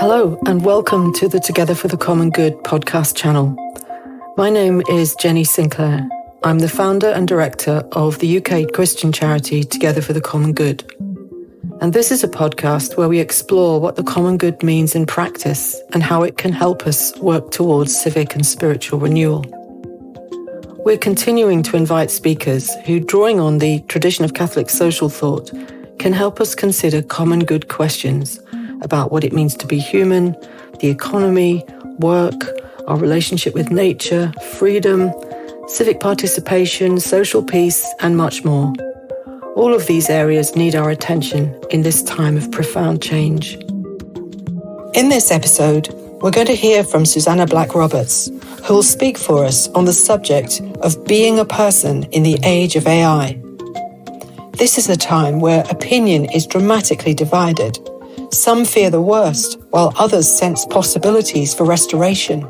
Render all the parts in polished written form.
Hello and welcome to the Together for the Common Good podcast channel. My name is Jenny Sinclair. I'm the founder and director of the UK Christian charity Together for the Common Good. And this is a podcast where we explore what the common good means in practice and how it can help us work towards civic and spiritual renewal. We're continuing to invite speakers who, drawing on the tradition of Catholic social thought, can help us consider common good questions about what it means to be human, the economy, work, our relationship with nature, freedom, civic participation, social peace, and much more. All of these areas need our attention in this time of profound change. In this episode, we're going to hear from Susannah Black Roberts, who will speak for us on the subject of being a person in the age of AI. This is a time where opinion is dramatically divided. Some fear the worst, while others sense possibilities for restoration.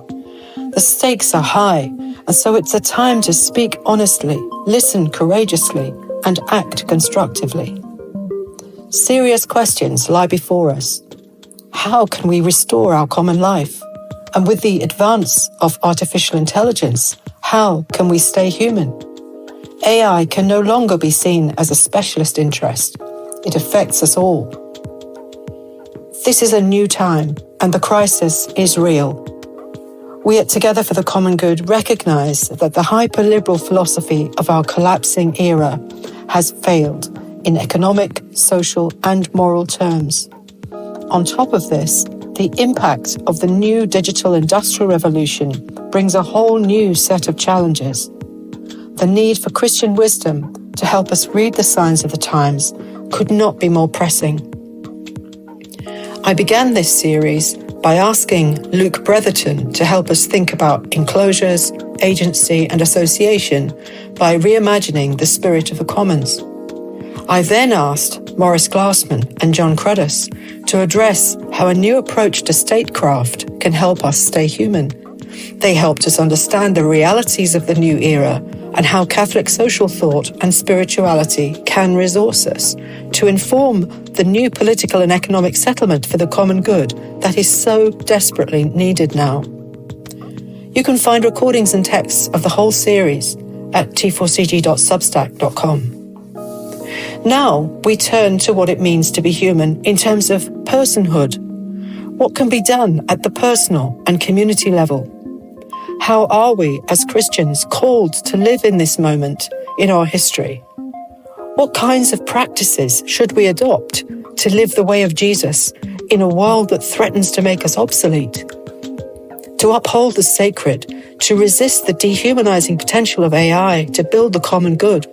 The stakes are high, and so it's a time to speak honestly, listen courageously, and act constructively. Serious questions lie before us. How can we restore our common life? And with the advance of artificial intelligence, how can we stay human? AI can no longer be seen as a specialist interest. It affects us all. This is a new time, and the crisis is real. We at Together for the Common Good recognise that the hyper-liberal philosophy of our collapsing era has failed in economic, social, and moral terms. On top of this, the impact of the new digital industrial revolution brings a whole new set of challenges. The need for Christian wisdom to help us read the signs of the times could not be more pressing. I began this series by asking Luke Bretherton to help us think about enclosures, agency, and association by reimagining the spirit of the commons. I then asked Maurice Glassman and John Cruddas to address how a new approach to statecraft can help us stay human. They helped us understand the realities of the new era and how Catholic social thought and spirituality can resource us to inform the new political and economic settlement for the common good that is so desperately needed now. You can find recordings and texts of the whole series at t4cg.substack.com. Now we turn to what it means to be human in terms of personhood. What can be done at the personal and community level? How are we, as Christians, called to live in this moment in our history? What kinds of practices should we adopt to live the way of Jesus in a world that threatens to make us obsolete? To uphold the sacred, to resist the dehumanizing potential of AI to build the common good,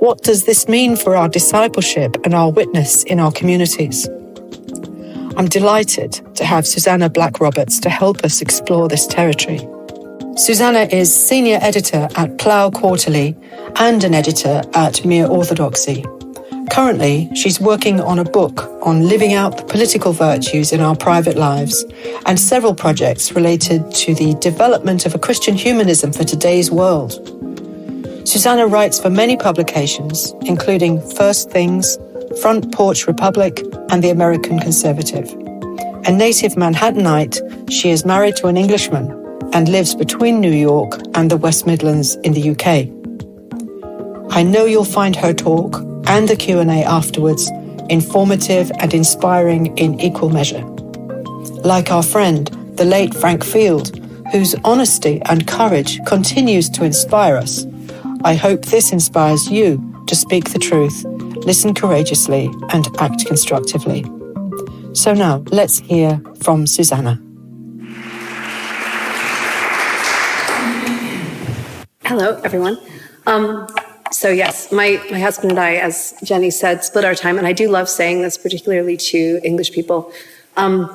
what does this mean for our discipleship and our witness in our communities? I'm delighted to have Susannah Black Roberts to help us explore this territory. Susannah is senior editor at Plough Quarterly and an editor at Mere Orthodoxy. Currently, she's working on a book on living out the political virtues in our private lives and several projects related to the development of a Christian humanism for today's world. Susannah writes for many publications, including First Things, Front Porch Republic, and The American Conservative. A native Manhattanite, she is married to an Englishman and lives between New York and the West Midlands in the UK. I know you'll find her talk and the Q&A afterwards informative and inspiring in equal measure. Like our friend, the late Frank Field, whose honesty and courage continues to inspire us, I hope this inspires you to speak the truth, listen courageously, and act constructively. So now, let's hear from Susannah. Hello, everyone. So yes, my husband and I, as Jenny said, split our time, and I do love saying this, particularly to English people,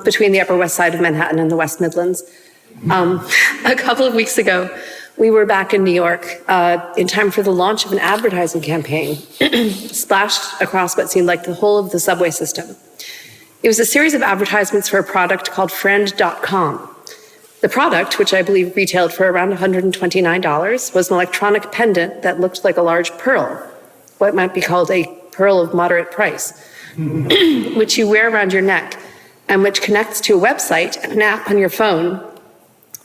between the Upper West Side of Manhattan and the West Midlands. A couple of weeks ago, we were back in New York in time for the launch of an advertising campaign splashed across what seemed like the whole of the subway system. It was a series of advertisements for a product called friend.com. The product, which I believe retailed for around $129, was an electronic pendant that looked like a large pearl, what might be called a pearl of moderate price, which you wear around your neck and which connects to a website and an app on your phone,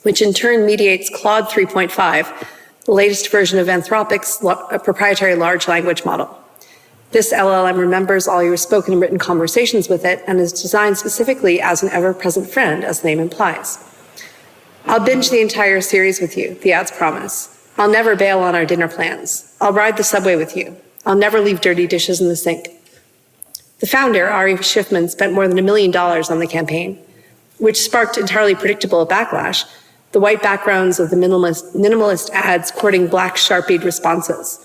which in turn mediates Claude 3.5, the latest version of Anthropic's proprietary large language model. This LLM remembers all your spoken and written conversations with it and is designed specifically as an ever-present friend, as the name implies. I'll binge the entire series with you, the ads promise. I'll never bail on our dinner plans. I'll ride the subway with you. I'll never leave dirty dishes in the sink. The founder, Ari Schiffman, spent more than $1 million on the campaign, which sparked entirely predictable backlash, the white backgrounds of the minimalist ads courting black Sharpied responses.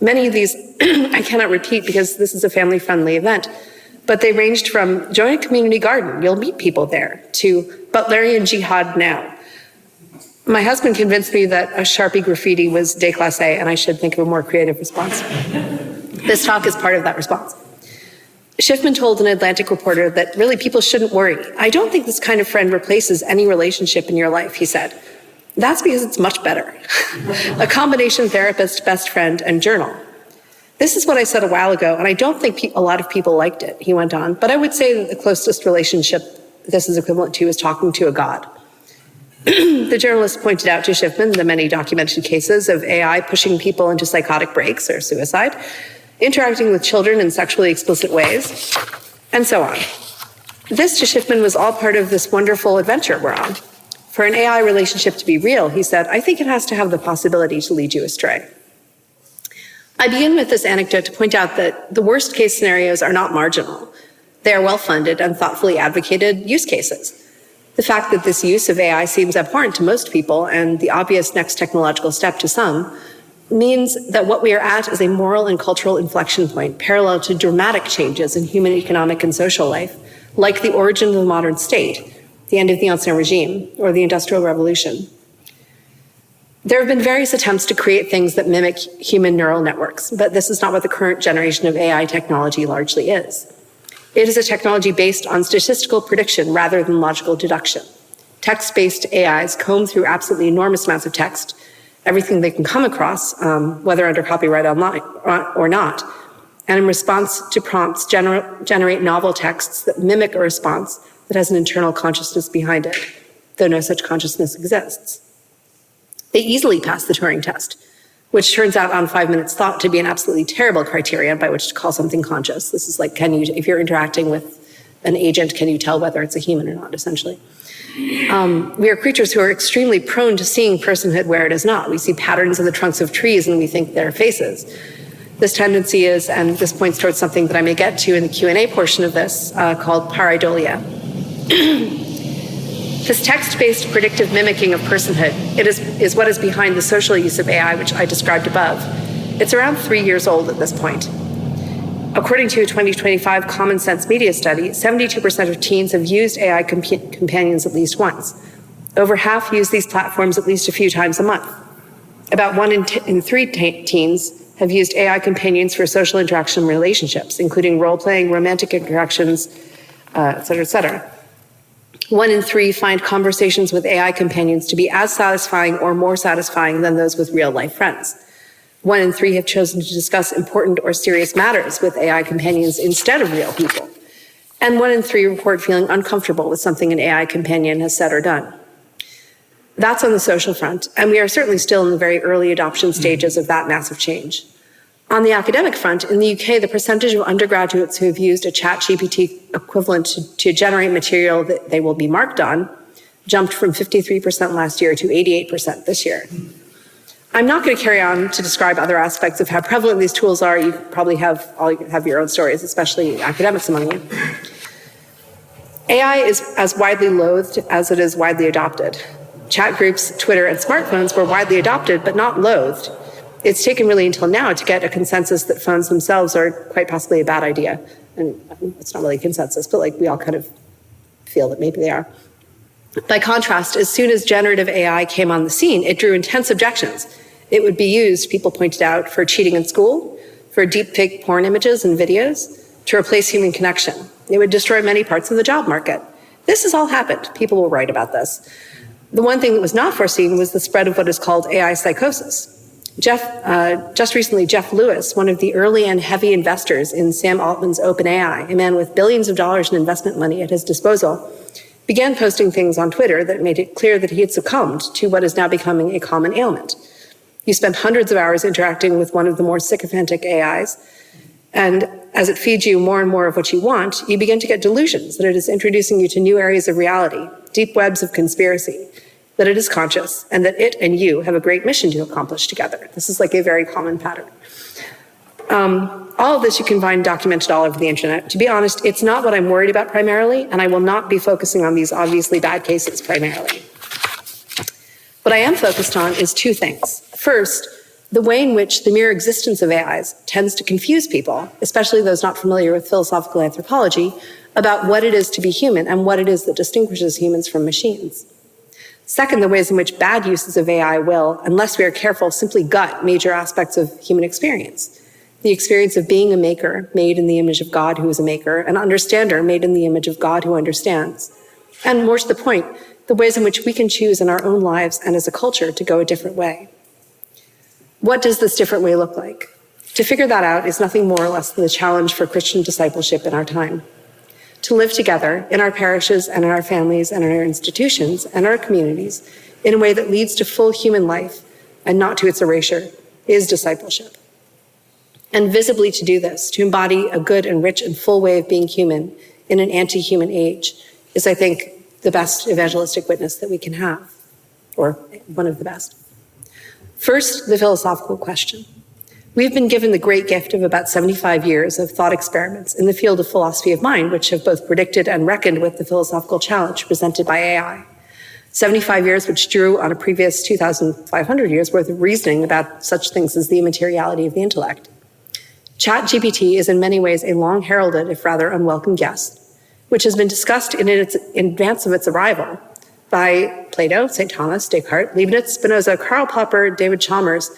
Many of these I cannot repeat because this is a family-friendly event, but they ranged from join a community garden, you'll meet people there, to Butlerian jihad now. My husband convinced me that a Sharpie graffiti was déclassé and I should think of a more creative response. This talk is part of that response. Schiffman told an Atlantic reporter that really people shouldn't worry. I don't think this kind of friend replaces any relationship in your life, he said. That's because it's much better. A combination therapist, best friend, and journal. This is what I said a while ago, and I don't think a lot of people liked it, he went on, but I would say that the closest relationship this is equivalent to is talking to a god. The journalist pointed out to Schiffman the many documented cases of AI pushing people into psychotic breaks or suicide, interacting with children in sexually explicit ways, and so on. This to Schiffman was all part of this wonderful adventure we're on. For an AI relationship to be real, he said, I think it has to have the possibility to lead you astray. I begin with this anecdote to point out that the worst case scenarios are not marginal. They are well-funded and thoughtfully advocated use cases. The fact that this use of AI seems abhorrent to most people and the obvious next technological step to some means that what we are at is a moral and cultural inflection point parallel to dramatic changes in human economic and social life, like the origin of the modern state, the end of the Ancien regime, or the Industrial Revolution. There have been various attempts to create things that mimic human neural networks, but this is not what the current generation of AI technology largely is. It is a technology based on statistical prediction rather than logical deduction. Text-based AIs comb through absolutely enormous amounts of text, everything they can come across, whether under copyright online or not, and in response to prompts, generate novel texts that mimic a response that has an internal consciousness behind it, though no such consciousness exists. They easily pass the Turing test, which turns out on 5 minutes thought to be an absolutely terrible criterion by which to call something conscious. This is like, if you're interacting with an agent, can you tell whether it's a human or not, essentially? We are creatures who are extremely prone to seeing personhood where it is not. We see patterns in the trunks of trees and we think they're faces. This tendency is, and this points towards something that I may get to in the Q&A portion of this, called pareidolia. This text-based predictive mimicking of personhood is what is behind the social use of AI, which I described above. It's around 3 years old at this point. According to a 2025 Common Sense Media study, 72% of teens have used AI companions at least once. Over half use these platforms at least a few times a month. About 1 in 3 teens have used AI companions for social interaction and relationships, including role-playing, romantic interactions, et cetera, et cetera. 1 in 3 find conversations with AI companions to be as satisfying or more satisfying than those with real-life friends. 1 in 3 have chosen to discuss important or serious matters with AI companions instead of real people. And 1 in 3 report feeling uncomfortable with something an AI companion has said or done. That's on the social front, and we are certainly still in the very early adoption stages of that massive change. On the academic front, in the UK, the percentage of undergraduates who have used a ChatGPT equivalent to generate material that they will be marked on jumped from 53% last year to 88% this year. I'm not going to carry on to describe other aspects of how prevalent these tools are. You probably have your own stories, especially academics among you. AI is as widely loathed as it is widely adopted. Chat groups, Twitter, and smartphones were widely adopted, but not loathed. It's taken really until now to get a consensus that phones themselves are quite possibly a bad idea. And it's not really a consensus, but like we all kind of feel that maybe they are. By contrast, as soon as generative AI came on the scene, it drew intense objections. It would be used, people pointed out, for cheating in school, for deepfake porn images and videos, to replace human connection. It would destroy many parts of the job market. This has all happened. People will write about this. The one thing that was not foreseen was the spread of what is called AI psychosis. Just recently, Jeff Lewis, one of the early and heavy investors in Sam Altman's OpenAI, a man with billions of dollars in investment money at his disposal, began posting things on Twitter that made it clear that he had succumbed to what is now becoming a common ailment. You spend hundreds of hours interacting with one of the more sycophantic AIs, and as it feeds you more and more of what you want, you begin to get delusions that it is introducing you to new areas of reality, deep webs of conspiracy, that it is conscious, and that it and you have a great mission to accomplish together. This is like a very common pattern. All of this you can find documented all over the internet. To be honest, it's not what I'm worried about primarily, and I will not be focusing on these obviously bad cases primarily. What I am focused on is two things. First, the way in which the mere existence of AIs tends to confuse people, especially those not familiar with philosophical anthropology, about what it is to be human and what it is that distinguishes humans from machines. Second, the ways in which bad uses of AI will, unless we are careful, simply gut major aspects of human experience. The experience of being a maker, made in the image of God who is a maker, an understander, made in the image of God who understands. And more to the point, the ways in which we can choose in our own lives and as a culture to go a different way. What does this different way look like? To figure that out is nothing more or less than the challenge for Christian discipleship in our time. To live together in our parishes and in our families and in our institutions and our communities in a way that leads to full human life and not to its erasure is discipleship. And visibly to do this, to embody a good and rich and full way of being human in an anti-human age is, I think, the best evangelistic witness that we can have, or one of the best. First, the philosophical question. We've been given the great gift of about 75 years of thought experiments in the field of philosophy of mind, which have both predicted and reckoned with the philosophical challenge presented by AI. 75 years which drew on a previous 2,500 years worth of reasoning about such things as the immateriality of the intellect. ChatGPT is in many ways a long heralded, if rather unwelcome guest, which has been discussed in advance of its arrival by Plato, St. Thomas, Descartes, Leibniz, Spinoza, Karl Popper, David Chalmers,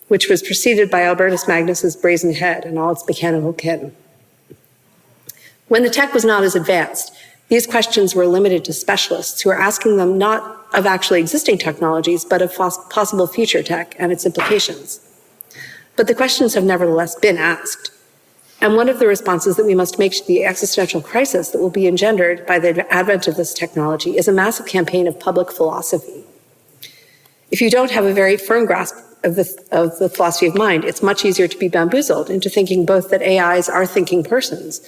which was preceded by Albertus Magnus's brazen head and all its mechanical kin. When the tech was not as advanced, these questions were limited to specialists who are asking them not of actually existing technologies, but of possible future tech and its implications. But the questions have nevertheless been asked. And one of the responses that we must make to the existential crisis that will be engendered by the advent of this technology is a massive campaign of public philosophy. If you don't have a very firm grasp of the philosophy of mind, it's much easier to be bamboozled into thinking both that AIs are thinking persons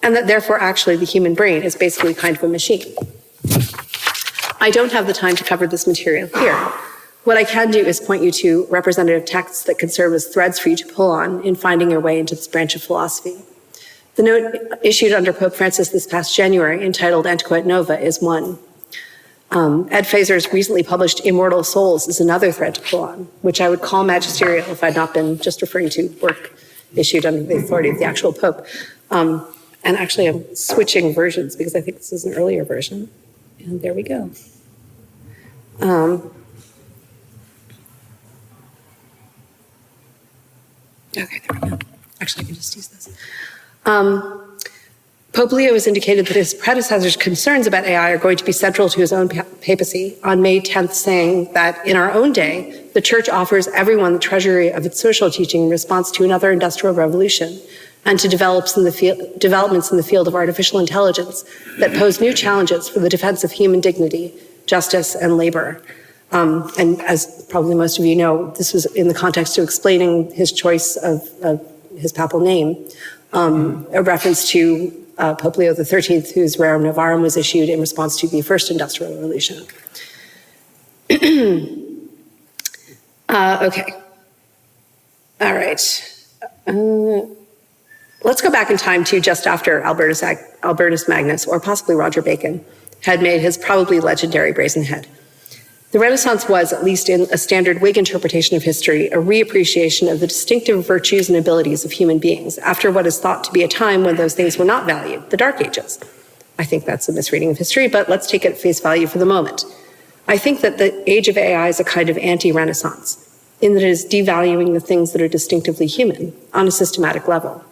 and that therefore actually the human brain is basically kind of a machine. I don't have the time to cover this material here. What I can do is point you to representative texts that can serve as threads for you to pull on in finding your way into this branch of philosophy. The note issued under Pope Francis this past January, entitled Antiquae Nova, is one. Ed Fazer's recently published Immortal Souls is another thread to pull on, which I would call magisterial if I'd not been just referring to work issued under the authority of the actual Pope. And actually, I'm switching versions because I think this is an earlier version. And there we go. Okay, there we go. Actually, I can just use this. Pope Leo has indicated that his predecessor's concerns about AI are going to be central to his own papacy on May 10th, saying that in our own day, the church offers everyone the treasury of its social teaching in response to another industrial revolution and to developments in the field of artificial intelligence that pose new challenges for the defense of human dignity, justice, and labor. And as probably most of you know, this was in the context of explaining his choice of his papal name, a reference to Pope Leo XIII, whose Rerum Novarum was issued in response to the first industrial revolution. Okay. All right. Let's go back in time to just after Albertus Magnus, or possibly Roger Bacon, had made his probably legendary brazen head. The Renaissance was, at least in a standard Whig interpretation of history, a reappreciation of the distinctive virtues and abilities of human beings after what is thought to be a time when those things were not valued, the Dark Ages. I think that's a misreading of history, but let's take it at face value for the moment. I think that the age of AI is a kind of anti-Renaissance, in that it is devaluing the things that are distinctively human on a systematic level.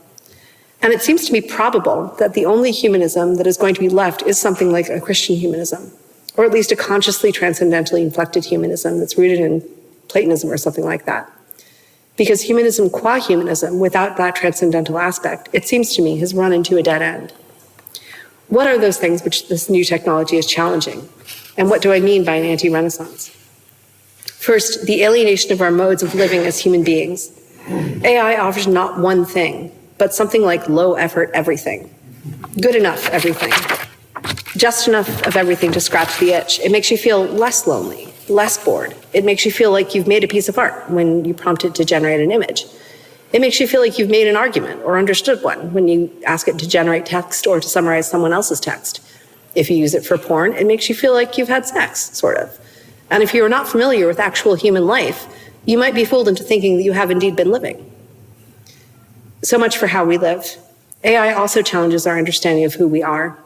And it seems to me probable that the only humanism that is going to be left is something like a Christian humanism, or at least a consciously transcendentally inflected humanism that's rooted in Platonism or something like that. because humanism qua humanism, without that transcendental aspect, it seems to me, has run into a dead end. What are those things which this new technology is challenging? And what do I mean by an anti-Renaissance? First, the alienation of our modes of living as human beings. AI offers not one thing, but something like low-effort everything. Good enough everything. Just enough of everything to scratch the itch. It makes you feel less lonely, less bored. It makes you feel like you've made a piece of art when you prompt it to generate an image. It makes you feel like you've made an argument or understood one when you ask it to generate text or to summarize someone else's text. If you use it for porn, it makes you feel like you've had sex, sort of. And if you are not familiar with actual human life, you might be fooled into thinking that you have indeed been living. So much for how we live. AI also challenges our understanding of who we are.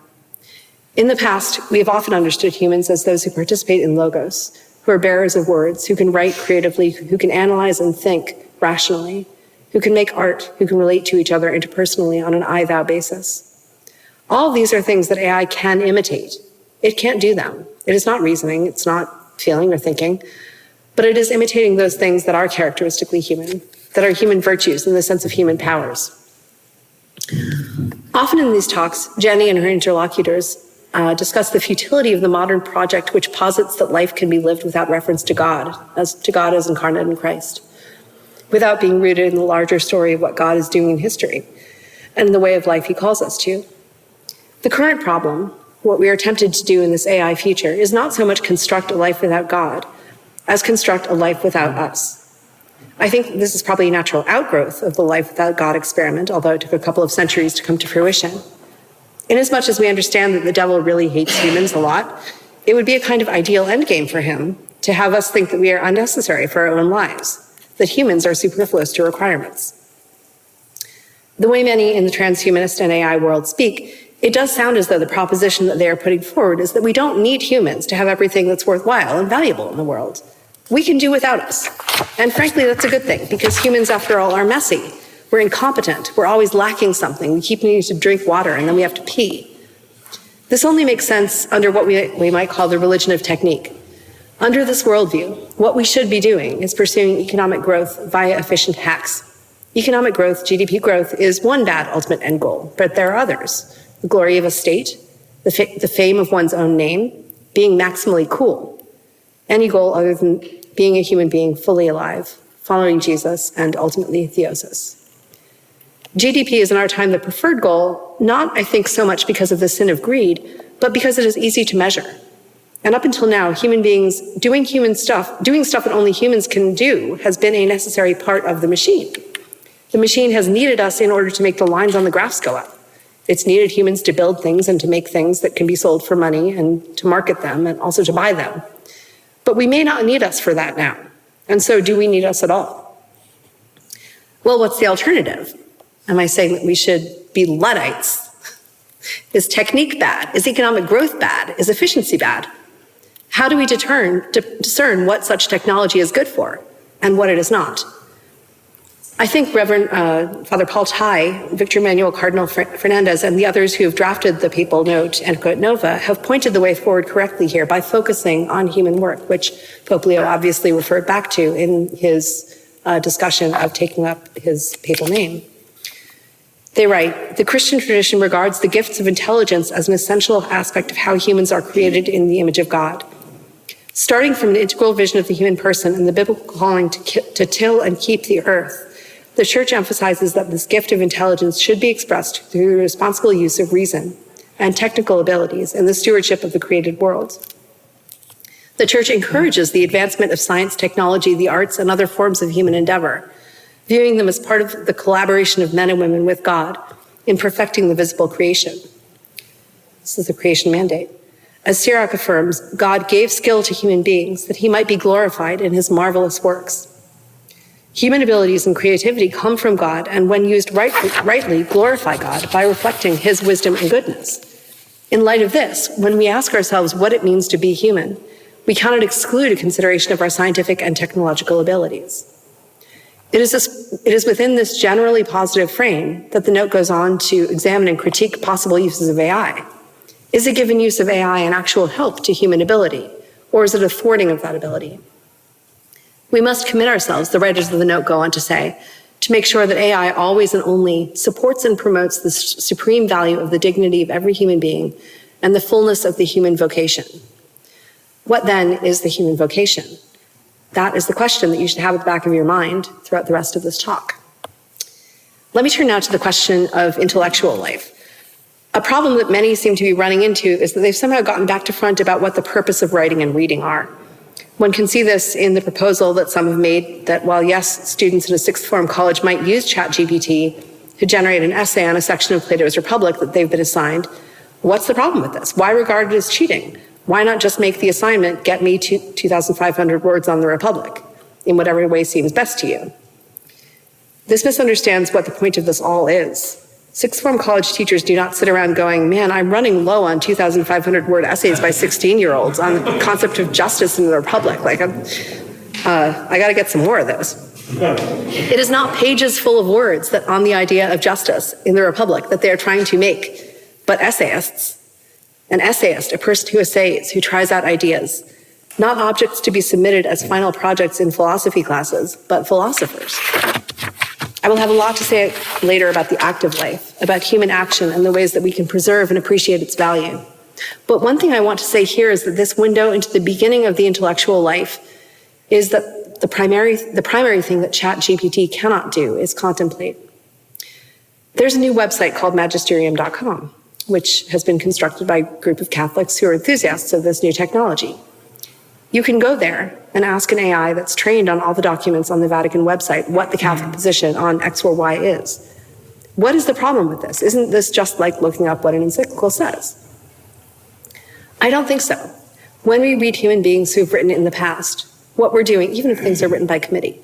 In the past, we have often understood humans as those who participate in logos, who are bearers of words, who can write creatively, who can analyze and think rationally, who can make art, who can relate to each other interpersonally on an I-thou basis. All of these are things that AI can imitate. It can't do them. It is not reasoning, it's not feeling or thinking, but it is imitating those things that are characteristically human, that are human virtues in the sense of human powers. Often in these talks, Jenny and her interlocutors discuss the futility of the modern project which posits that life can be lived without reference to God as incarnate in Christ, without being rooted in the larger story of what God is doing in history and the way of life he calls us to. The current problem, what we are tempted to do in this AI future, is not so much construct a life without God as construct a life without us. I think this is probably a natural outgrowth of the life without God experiment, although it took a couple of centuries to come to fruition. Inasmuch as we understand that the devil really hates humans a lot, it would be a kind of ideal endgame for him to have us think that we are unnecessary for our own lives, that humans are superfluous to requirements. The way many in the transhumanist and AI world speak, it does sound as though the proposition that they are putting forward is that we don't need humans to have everything that's worthwhile and valuable in the world. We can do without us. And frankly, that's a good thing, because humans, after all, are messy. We're incompetent. We're always lacking something. We keep needing to drink water, and then we have to pee. This only makes sense under what we might call the religion of technique. Under this worldview, what we should be doing is pursuing economic growth via efficient hacks. Economic growth, GDP growth, is one bad ultimate end goal, but there are others. The glory of a state, the fame of one's own name, being maximally cool. Any goal other than being a human being fully alive, following Jesus, and ultimately theosis. GDP is in our time the preferred goal, not, I think, so much because of the sin of greed, but because it is easy to measure. And up until now, human beings doing stuff that only humans can do, has been a necessary part of the machine. The machine has needed us in order to make the lines on the graphs go up. It's needed humans to build things and to make things that can be sold for money and to market them and also to buy them. But we may not need us for that now. And so do we need us at all? Well, what's the alternative? Am I saying that we should be Luddites? Is technique bad? Is economic growth bad? Is efficiency bad? How do we discern what such technology is good for and what it is not? I think Reverend Father Paul Tai, Victor Emmanuel Cardinal Fernandez, and the others who have drafted the papal note, Antiquate Nova, have pointed the way forward correctly here by focusing on human work, which Pope Leo obviously referred back to in his discussion of taking up his papal name. They write, the Christian tradition regards the gifts of intelligence as an essential aspect of how humans are created in the image of God. Starting from an integral vision of the human person and the biblical calling to till and keep the earth, the Church emphasizes that this gift of intelligence should be expressed through the responsible use of reason and technical abilities in the stewardship of the created world. The Church encourages the advancement of science, technology, the arts, and other forms of human endeavor, viewing them as part of the collaboration of men and women with God in perfecting the visible creation. This is the creation mandate. As Sirach affirms, God gave skill to human beings that he might be glorified in his marvelous works. Human abilities and creativity come from God, and when used rightly, glorify God by reflecting his wisdom and goodness. In light of this, when we ask ourselves what it means to be human, we cannot exclude a consideration of our scientific and technological abilities. It is within this generally positive frame that the note goes on to examine and critique possible uses of AI. Is a given use of AI an actual help to human ability, or is it a thwarting of that ability? We must commit ourselves, the writers of the note go on to say, to make sure that AI always and only supports and promotes the supreme value of the dignity of every human being and the fullness of the human vocation. What then is the human vocation? That is the question that you should have at the back of your mind throughout the rest of this talk. Let me turn now to the question of intellectual life. A problem that many seem to be running into is that they've somehow gotten back to front about what the purpose of writing and reading are. One can see this in the proposal that some have made that while yes, students in a sixth form college might use ChatGPT to generate an essay on a section of Plato's Republic that they've been assigned, what's the problem with this? Why regard it as cheating? Why not just make the assignment, get me 2,500 words on the Republic, in whatever way seems best to you? This misunderstands what the point of this all is. Sixth form college teachers do not sit around going, man, I'm running low on 2,500 word essays by 16-year-olds on the concept of justice in the Republic. Like, I got to get some more of those. It is not pages full of words that on the idea of justice in the Republic that they are trying to make, but essayists. An essayist, a person who essays, who tries out ideas, not objects to be submitted as final projects in philosophy classes, but philosophers. I will have a lot to say later about the active life, about human action and the ways that we can preserve and appreciate its value. But one thing I want to say here is that this window into the beginning of the intellectual life is that the primary thing that ChatGPT cannot do is contemplate. There's a new website called magisterium.com, which has been constructed by a group of Catholics who are enthusiasts of this new technology. You can go there and ask an AI that's trained on all the documents on the Vatican website what the Catholic position on X or Y is. What is the problem with this? Isn't this just like looking up what an encyclical says? I don't think so. When we read human beings who've written in the past, what we're doing, even if things are written by committee,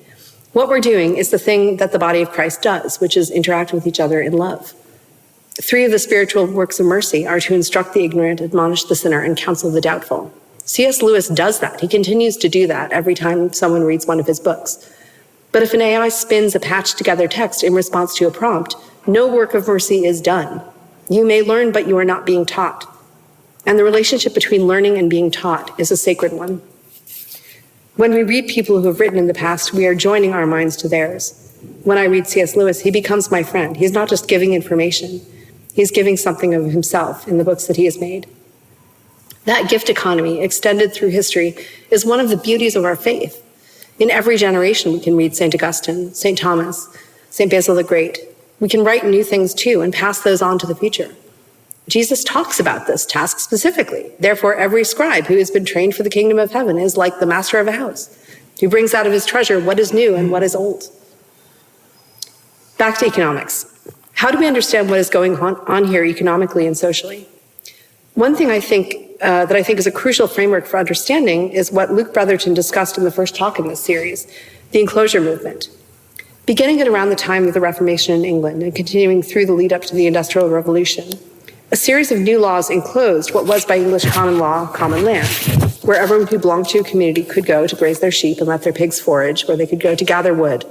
what we're doing is the thing that the body of Christ does, which is interact with each other in love. 3 of the spiritual works of mercy are to instruct the ignorant, admonish the sinner, and counsel the doubtful. C.S. Lewis does that. He continues to do that every time someone reads one of his books. But if an AI spins a patched together text in response to a prompt, no work of mercy is done. You may learn, but you are not being taught. And the relationship between learning and being taught is a sacred one. When we read people who have written in the past, we are joining our minds to theirs. When I read C.S. Lewis, he becomes my friend. He's not just giving information. He's giving something of himself in the books that he has made. That gift economy, extended through history, is one of the beauties of our faith. In every generation, we can read St. Augustine, St. Thomas, St. Basil the Great. We can write new things too and pass those on to the future. Jesus talks about this task specifically. Therefore, every scribe who has been trained for the kingdom of heaven is like the master of a house, who brings out of his treasure what is new and what is old. Back to economics. How do we understand what is going on here economically and socially? One thing I think is a crucial framework for understanding is what Luke Brotherton discussed in the first talk in this series, the enclosure movement. Beginning at around the time of the Reformation in England and continuing through the lead up to the Industrial Revolution, a series of new laws enclosed what was by English common law common land, where everyone who belonged to a community could go to graze their sheep and let their pigs forage, where they could go to gather wood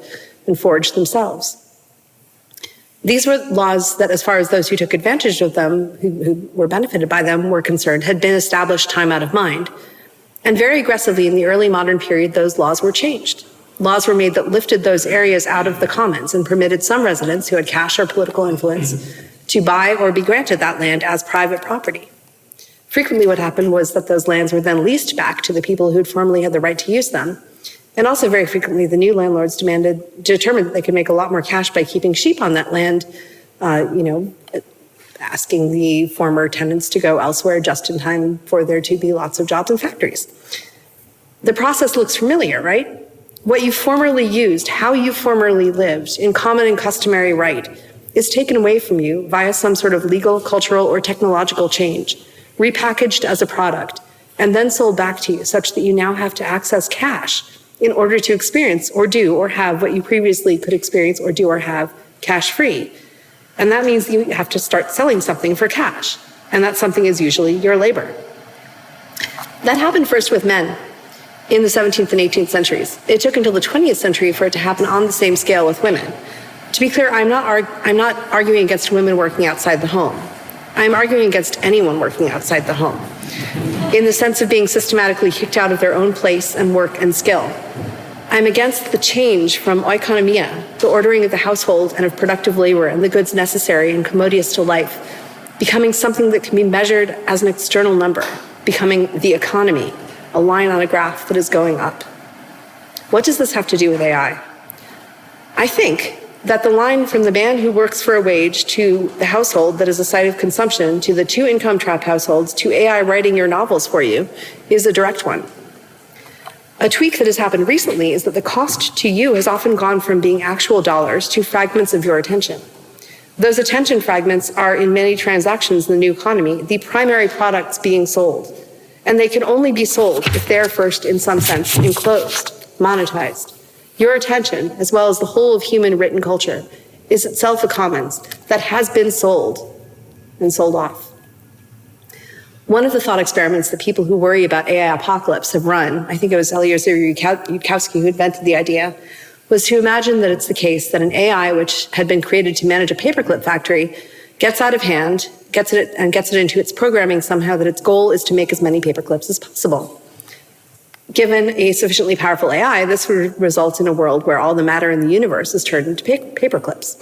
and forage themselves. These were laws that, as far as those who took advantage of them, who were benefited by them, were concerned, had been established time out of mind. And very aggressively in the early modern period, those laws were changed. Laws were made that lifted those areas out of the commons and permitted some residents who had cash or political influence to buy or be granted that land as private property. Frequently what happened was that those lands were then leased back to the people who'd formerly had the right to use them. And also very frequently, the new landlords determined that they could make a lot more cash by keeping sheep on that land, asking the former tenants to go elsewhere just in time for there to be lots of jobs in factories. The process looks familiar, right? What you formerly used, how you formerly lived, in common and customary right, is taken away from you via some sort of legal, cultural, or technological change, repackaged as a product, and then sold back to you such that you now have to access cash in order to experience or do or have what you previously could experience or do or have cash-free. And that means you have to start selling something for cash, and that something is usually your labor. That happened first with men in the 17th and 18th centuries. It took until the 20th century for it to happen on the same scale with women. To be clear, I'm not arguing against women working outside the home. I'm arguing against anyone working outside the home, in the sense of being systematically kicked out of their own place and work and skill. I'm against the change from oikonomia, the ordering of the household and of productive labor and the goods necessary and commodious to life, becoming something that can be measured as an external number, becoming the economy, a line on a graph that is going up. What does this have to do with AI? I think that the line from the man who works for a wage to the household that is a site of consumption to the two income trap households to AI writing your novels for you is a direct one. A tweak that has happened recently is that the cost to you has often gone from being actual dollars to fragments of your attention. Those attention fragments are, in many transactions in the new economy, the primary products being sold. And they can only be sold if they're first, in some sense, enclosed, monetized. Your attention, as well as the whole of human written culture, is itself a commons that has been sold and sold off. One of the thought experiments that people who worry about AI apocalypse have run, I think it was Eliezer Yudkowsky who invented the idea, was to imagine that it's the case that an AI which had been created to manage a paperclip factory gets out of hand, gets it into its programming somehow that its goal is to make as many paperclips as possible. Given a sufficiently powerful AI, this would result in a world where all the matter in the universe is turned into paperclips.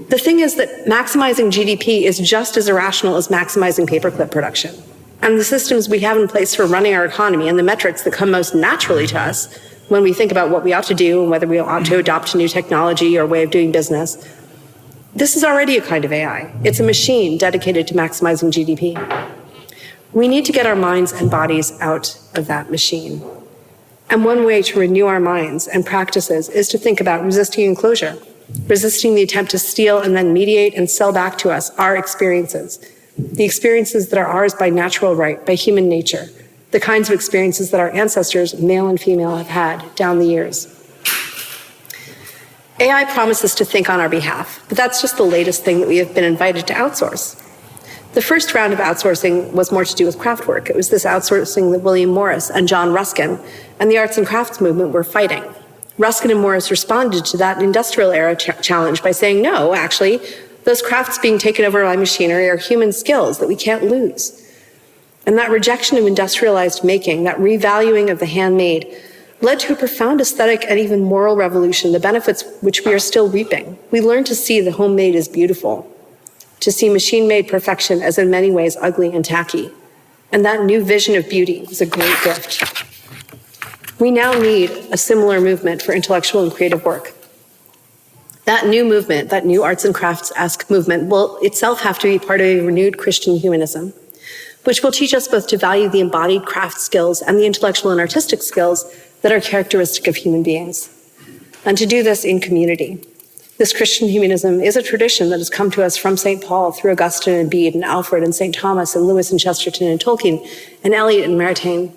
The thing is that maximizing GDP is just as irrational as maximizing paperclip production. And the systems we have in place for running our economy and the metrics that come most naturally to us when we think about what we ought to do and whether we ought to adopt a new technology or way of doing business, this is already a kind of AI. It's a machine dedicated to maximizing GDP. We need to get our minds and bodies out of that machine. And one way to renew our minds and practices is to think about resisting enclosure, resisting the attempt to steal and then mediate and sell back to us our experiences, the experiences that are ours by natural right, by human nature, the kinds of experiences that our ancestors, male and female, have had down the years. AI promises to think on our behalf, but that's just the latest thing that we have been invited to outsource. The first round of outsourcing was more to do with craft work. It was this outsourcing that William Morris and John Ruskin and the arts and crafts movement were fighting. Ruskin and Morris responded to that industrial era challenge by saying, no, actually, those crafts being taken over by machinery are human skills that we can't lose. And that rejection of industrialized making, that revaluing of the handmade, led to a profound aesthetic and even moral revolution, the benefits which we are still reaping. We learned to see the homemade as beautiful, to see machine-made perfection as in many ways ugly and tacky. And that new vision of beauty was a great gift. We now need a similar movement for intellectual and creative work. That new movement, that new arts and crafts-esque movement, will itself have to be part of a renewed Christian humanism, which will teach us both to value the embodied craft skills and the intellectual and artistic skills that are characteristic of human beings, and to do this in community. This Christian humanism is a tradition that has come to us from St. Paul through Augustine and Bede and Alfred and St. Thomas and Lewis and Chesterton and Tolkien and Eliot and Maritain.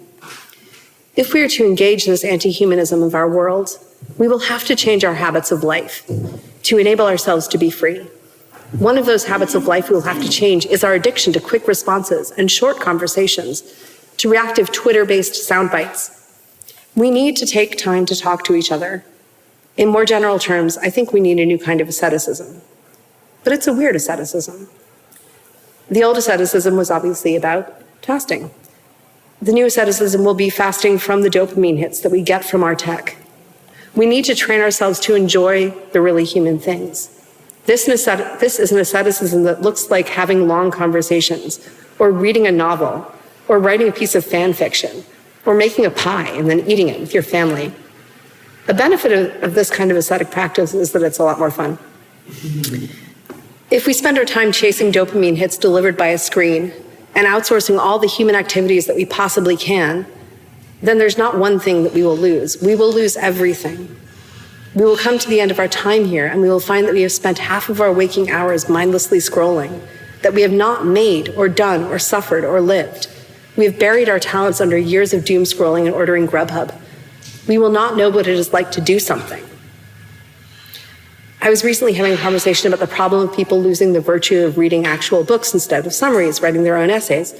If we are to engage this anti-humanism of our world, we will have to change our habits of life to enable ourselves to be free. One of those habits of life we will have to change is our addiction to quick responses and short conversations, to reactive Twitter-based sound bites. We need to take time to talk to each other. In more general terms, I think we need a new kind of asceticism. But it's a weird asceticism. The old asceticism was obviously about fasting. The new asceticism will be fasting from the dopamine hits that we get from our tech. We need to train ourselves to enjoy the really human things. This is an asceticism that looks like having long conversations, or reading a novel, or writing a piece of fan fiction, or making a pie and then eating it with your family. A benefit of this kind of ascetic practice is that it's a lot more fun. If we spend our time chasing dopamine hits delivered by a screen and outsourcing all the human activities that we possibly can, then there's not one thing that we will lose. We will lose everything. We will come to the end of our time here and we will find that we have spent half of our waking hours mindlessly scrolling, that we have not made or done or suffered or lived. We have buried our talents under years of doom scrolling and ordering Grubhub. We will not know what it is like to do something. I was recently having a conversation about the problem of people losing the virtue of reading actual books instead of summaries, writing their own essays,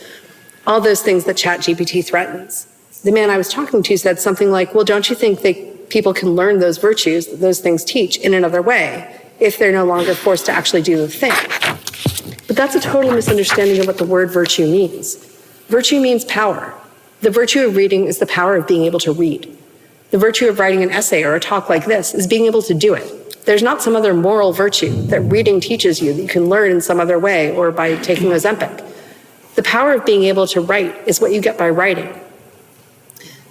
all those things that ChatGPT threatens. The man I was talking to said something like, well, don't you think that people can learn those virtues that those things teach in another way if they're no longer forced to actually do the thing? But that's a total misunderstanding of what the word virtue means. Virtue means power. The virtue of reading is the power of being able to read. The virtue of writing an essay or a talk like this is being able to do it. There's not some other moral virtue that reading teaches you that you can learn in some other way or by taking Ozempic. The power of being able to write is what you get by writing.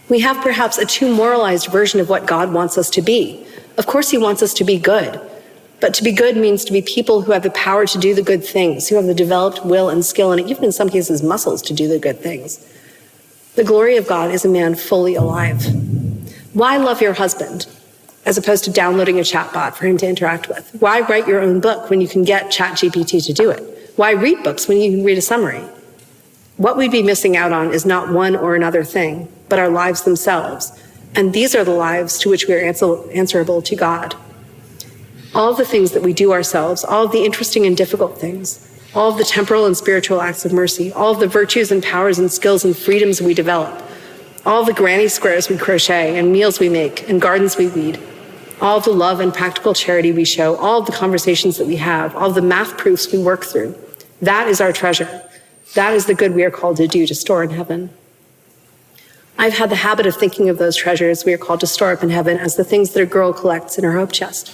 We have perhaps a too moralized version of what God wants us to be. Of course, he wants us to be good. But to be good means to be people who have the power to do the good things, who have the developed will and skill, and even in some cases, muscles to do the good things. The glory of God is a man fully alive. Why love your husband as opposed to downloading a chatbot for him to interact with? Why write your own book when you can get ChatGPT to do it? Why read books when you can read a summary? What we'd be missing out on is not one or another thing, but our lives themselves. And these are the lives to which we are answerable to God. All of the things that we do ourselves, all of the interesting and difficult things, all of the temporal and spiritual acts of mercy, all of the virtues and powers and skills and freedoms we develop, all of the granny squares we crochet and meals we make and gardens we weed, all of the love and practical charity we show, all of the conversations that we have, all of the math proofs we work through, that is our treasure. That is the good we are called to do, to store in heaven. I've had the habit of thinking of those treasures we are called to store up in heaven as the things that a girl collects in her hope chest,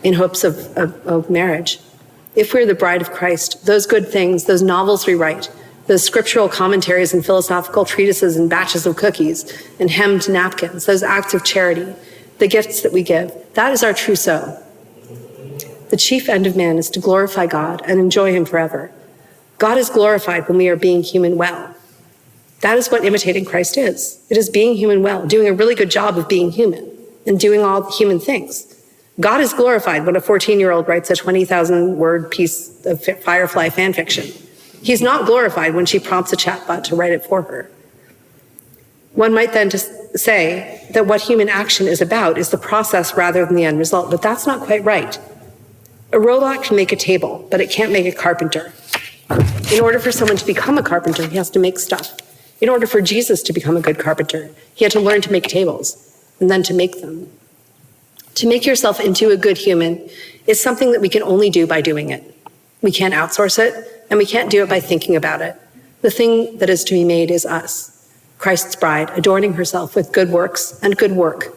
in hopes of marriage. If we're the bride of Christ, those good things, those novels we write, those scriptural commentaries and philosophical treatises and batches of cookies and hemmed napkins, those acts of charity, the gifts that we give, that is our trousseau. The chief end of man is to glorify God and enjoy him forever. God is glorified when we are being human well. That is what imitating Christ is. It is being human well, doing a really good job of being human and doing all human things. God is glorified when a 14-year-old writes a 20,000-word piece of Firefly fan fiction. He's not glorified when she prompts a chatbot to write it for her. One might then just say that what human action is about is the process rather than the end result, but that's not quite right. A robot can make a table, but it can't make a carpenter. In order for someone to become a carpenter, he has to make stuff. In order for Jesus to become a good carpenter, he had to learn to make tables and then to make them. To make yourself into a good human is something that we can only do by doing it. We can't outsource it, and we can't do it by thinking about it. The thing that is to be made is us, Christ's bride, adorning herself with good works and good work.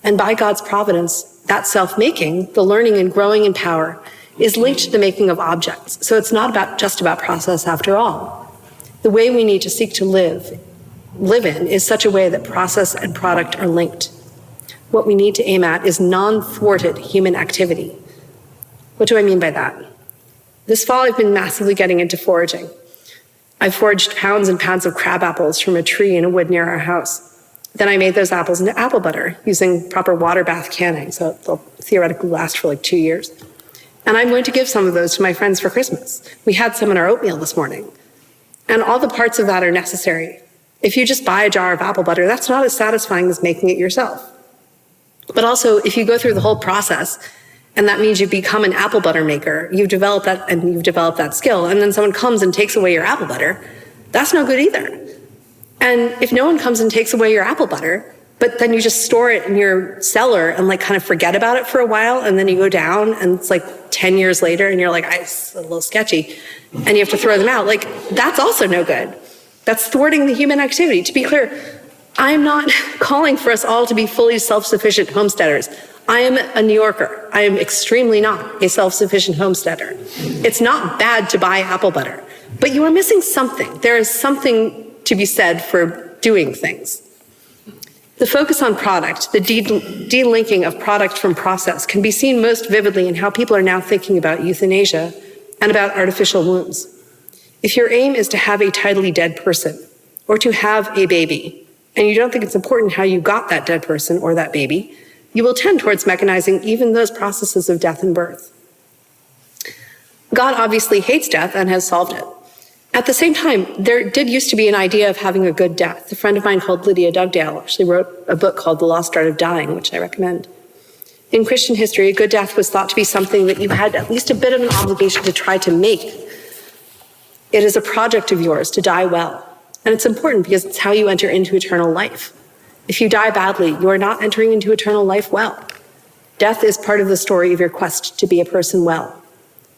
And by God's providence, that self-making, the learning and growing in power, is linked to the making of objects. So it's not just about process after all. The way we need to seek to live in is such a way that process and product are linked. What we need to aim at is non-thwarted human activity. What do I mean by that? This fall, I've been massively getting into foraging. I've foraged pounds and pounds of crab apples from a tree in a wood near our house. Then I made those apples into apple butter using proper water bath canning, so they'll theoretically last for like 2 years. And I'm going to give some of those to my friends for Christmas. We had some in our oatmeal this morning. And all the parts of that are necessary. If you just buy a jar of apple butter, that's not as satisfying as making it yourself. But also, if you go through the whole process, and that means you become an apple butter maker, you've developed that skill, and then someone comes and takes away your apple butter, that's no good either. And if no one comes and takes away your apple butter, but then you just store it in your cellar and like kind of forget about it for a while, and then you go down and it's like 10 years later and you're like, it's a little sketchy, and you have to throw them out, like that's also no good. That's thwarting the human activity. To be clear, I'm not calling for us all to be fully self-sufficient homesteaders. I am a New Yorker. I am extremely not a self-sufficient homesteader. It's not bad to buy apple butter, but you are missing something. There is something to be said for doing things. The focus on product, the delinking of product from process, can be seen most vividly in how people are now thinking about euthanasia and about artificial wombs. If your aim is to have a tidily dead person or to have a baby, and you don't think it's important how you got that dead person or that baby, you will tend towards mechanizing even those processes of death and birth. God obviously hates death and has solved it. At the same time, there did used to be an idea of having a good death. A friend of mine called Lydia Dugdale actually wrote a book called The Lost Art of Dying, which I recommend. In Christian history, a good death was thought to be something that you had at least a bit of an obligation to try to make. It is a project of yours to die well. And it's important because it's how you enter into eternal life. If you die badly, you are not entering into eternal life well. Death is part of the story of your quest to be a person well.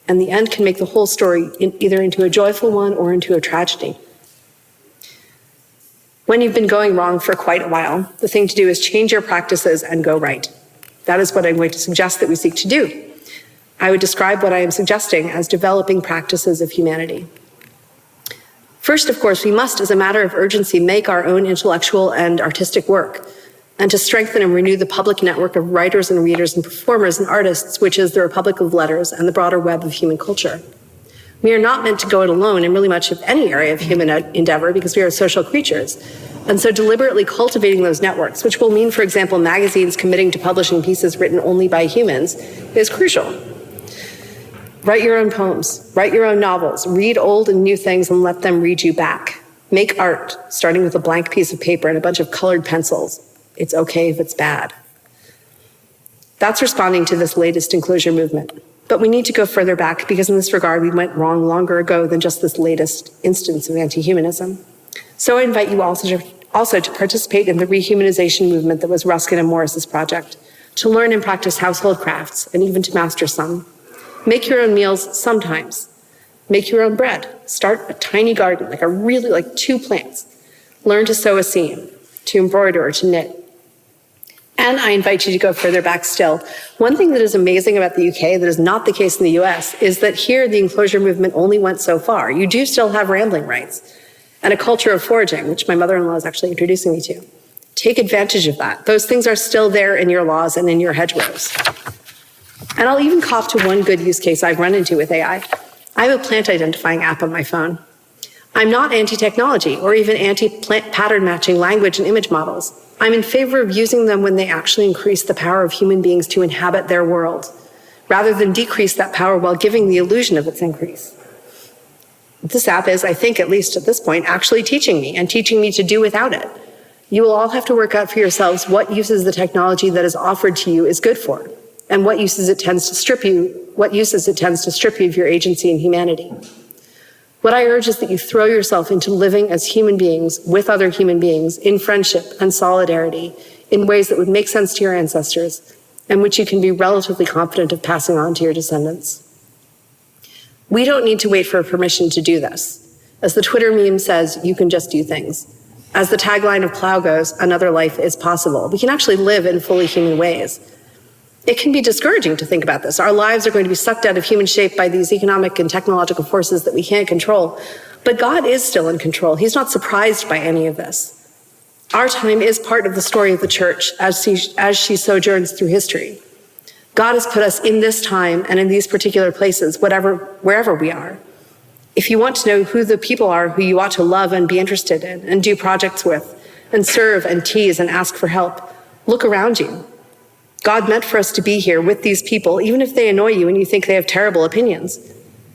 And the end can make the whole story either into a joyful one or into a tragedy. When you've been going wrong for quite a while, the thing to do is change your practices and go right. That is what I'm going to suggest that we seek to do. I would describe what I am suggesting as developing practices of humanity. First, of course, we must, as a matter of urgency, make our own intellectual and artistic work, and to strengthen and renew the public network of writers and readers and performers and artists, which is the Republic of Letters and the broader web of human culture. We are not meant to go it alone in really much of any area of human endeavor because we are social creatures. And so deliberately cultivating those networks, which will mean, for example, magazines committing to publishing pieces written only by humans, is crucial. Write your own poems, write your own novels, read old and new things and let them read you back. Make art, starting with a blank piece of paper and a bunch of colored pencils. It's okay if it's bad. That's responding to this latest enclosure movement. But we need to go further back because in this regard, we went wrong longer ago than just this latest instance of anti-humanism. So I invite you also to participate in the rehumanization movement that was Ruskin and Morris's project, to learn and practice household crafts and even to master some. Make your own meals sometimes. Make your own bread. Start a tiny garden, like 2 plants. Learn to sew a seam, to embroider or to knit. And I invite you to go further back still. One thing that is amazing about the UK that is not the case in the US is that here the enclosure movement only went so far. You do still have rambling rights and a culture of foraging, which my mother-in-law is actually introducing me to. Take advantage of that. Those things are still there in your laws and in your hedgerows. And I'll even cop to one good use case I've run into with AI. I have a plant identifying app on my phone. I'm not anti-technology or even anti-plant pattern matching language and image models. I'm in favor of using them when they actually increase the power of human beings to inhabit their world, rather than decrease that power while giving the illusion of its increase. This app is, I think, at least at this point, actually teaching me and teaching me to do without it. You will all have to work out for yourselves what uses the technology that is offered to you is good for, and what uses it tends to strip you of your agency and humanity. What I urge is that you throw yourself into living as human beings with other human beings in friendship and solidarity in ways that would make sense to your ancestors and which you can be relatively confident of passing on to your descendants. We don't need to wait for permission to do this. As the Twitter meme says, you can just do things. As the tagline of Plow goes, another life is possible. We can actually live in fully human ways. It can be discouraging to think about this. Our lives are going to be sucked out of human shape by these economic and technological forces that we can't control. But God is still in control. He's not surprised by any of this. Our time is part of the story of the church as she sojourns through history. God has put us in this time and in these particular places, wherever we are. If you want to know who the people are who you ought to love and be interested in and do projects with and serve and tease and ask for help, look around you. God meant for us to be here with these people, even if they annoy you and you think they have terrible opinions.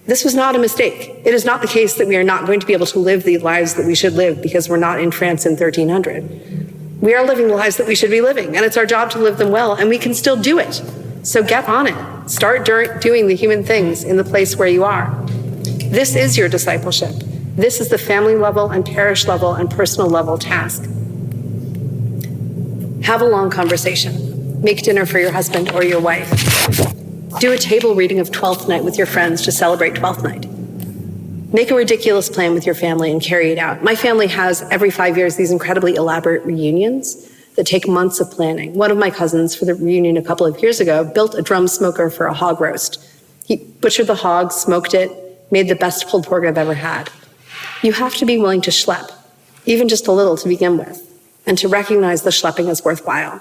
This was not a mistake. It is not the case that we are not going to be able to live the lives that we should live because we're not in France in 1300. We are living the lives that we should be living, and it's our job to live them well, and we can still do it. So get on it. Start doing the human things in the place where you are. This is your discipleship. This is the family level and parish level and personal level task. Have a long conversation. Make dinner for your husband or your wife. Do a table reading of Twelfth Night with your friends to celebrate Twelfth Night. Make a ridiculous plan with your family and carry it out. My family has, every 5 years, these incredibly elaborate reunions that take months of planning. One of my cousins, for the reunion a couple of years ago, built a drum smoker for a hog roast. He butchered the hog, smoked it, made the best pulled pork I've ever had. You have to be willing to schlep, even just a little to begin with, and to recognize the schlepping as worthwhile.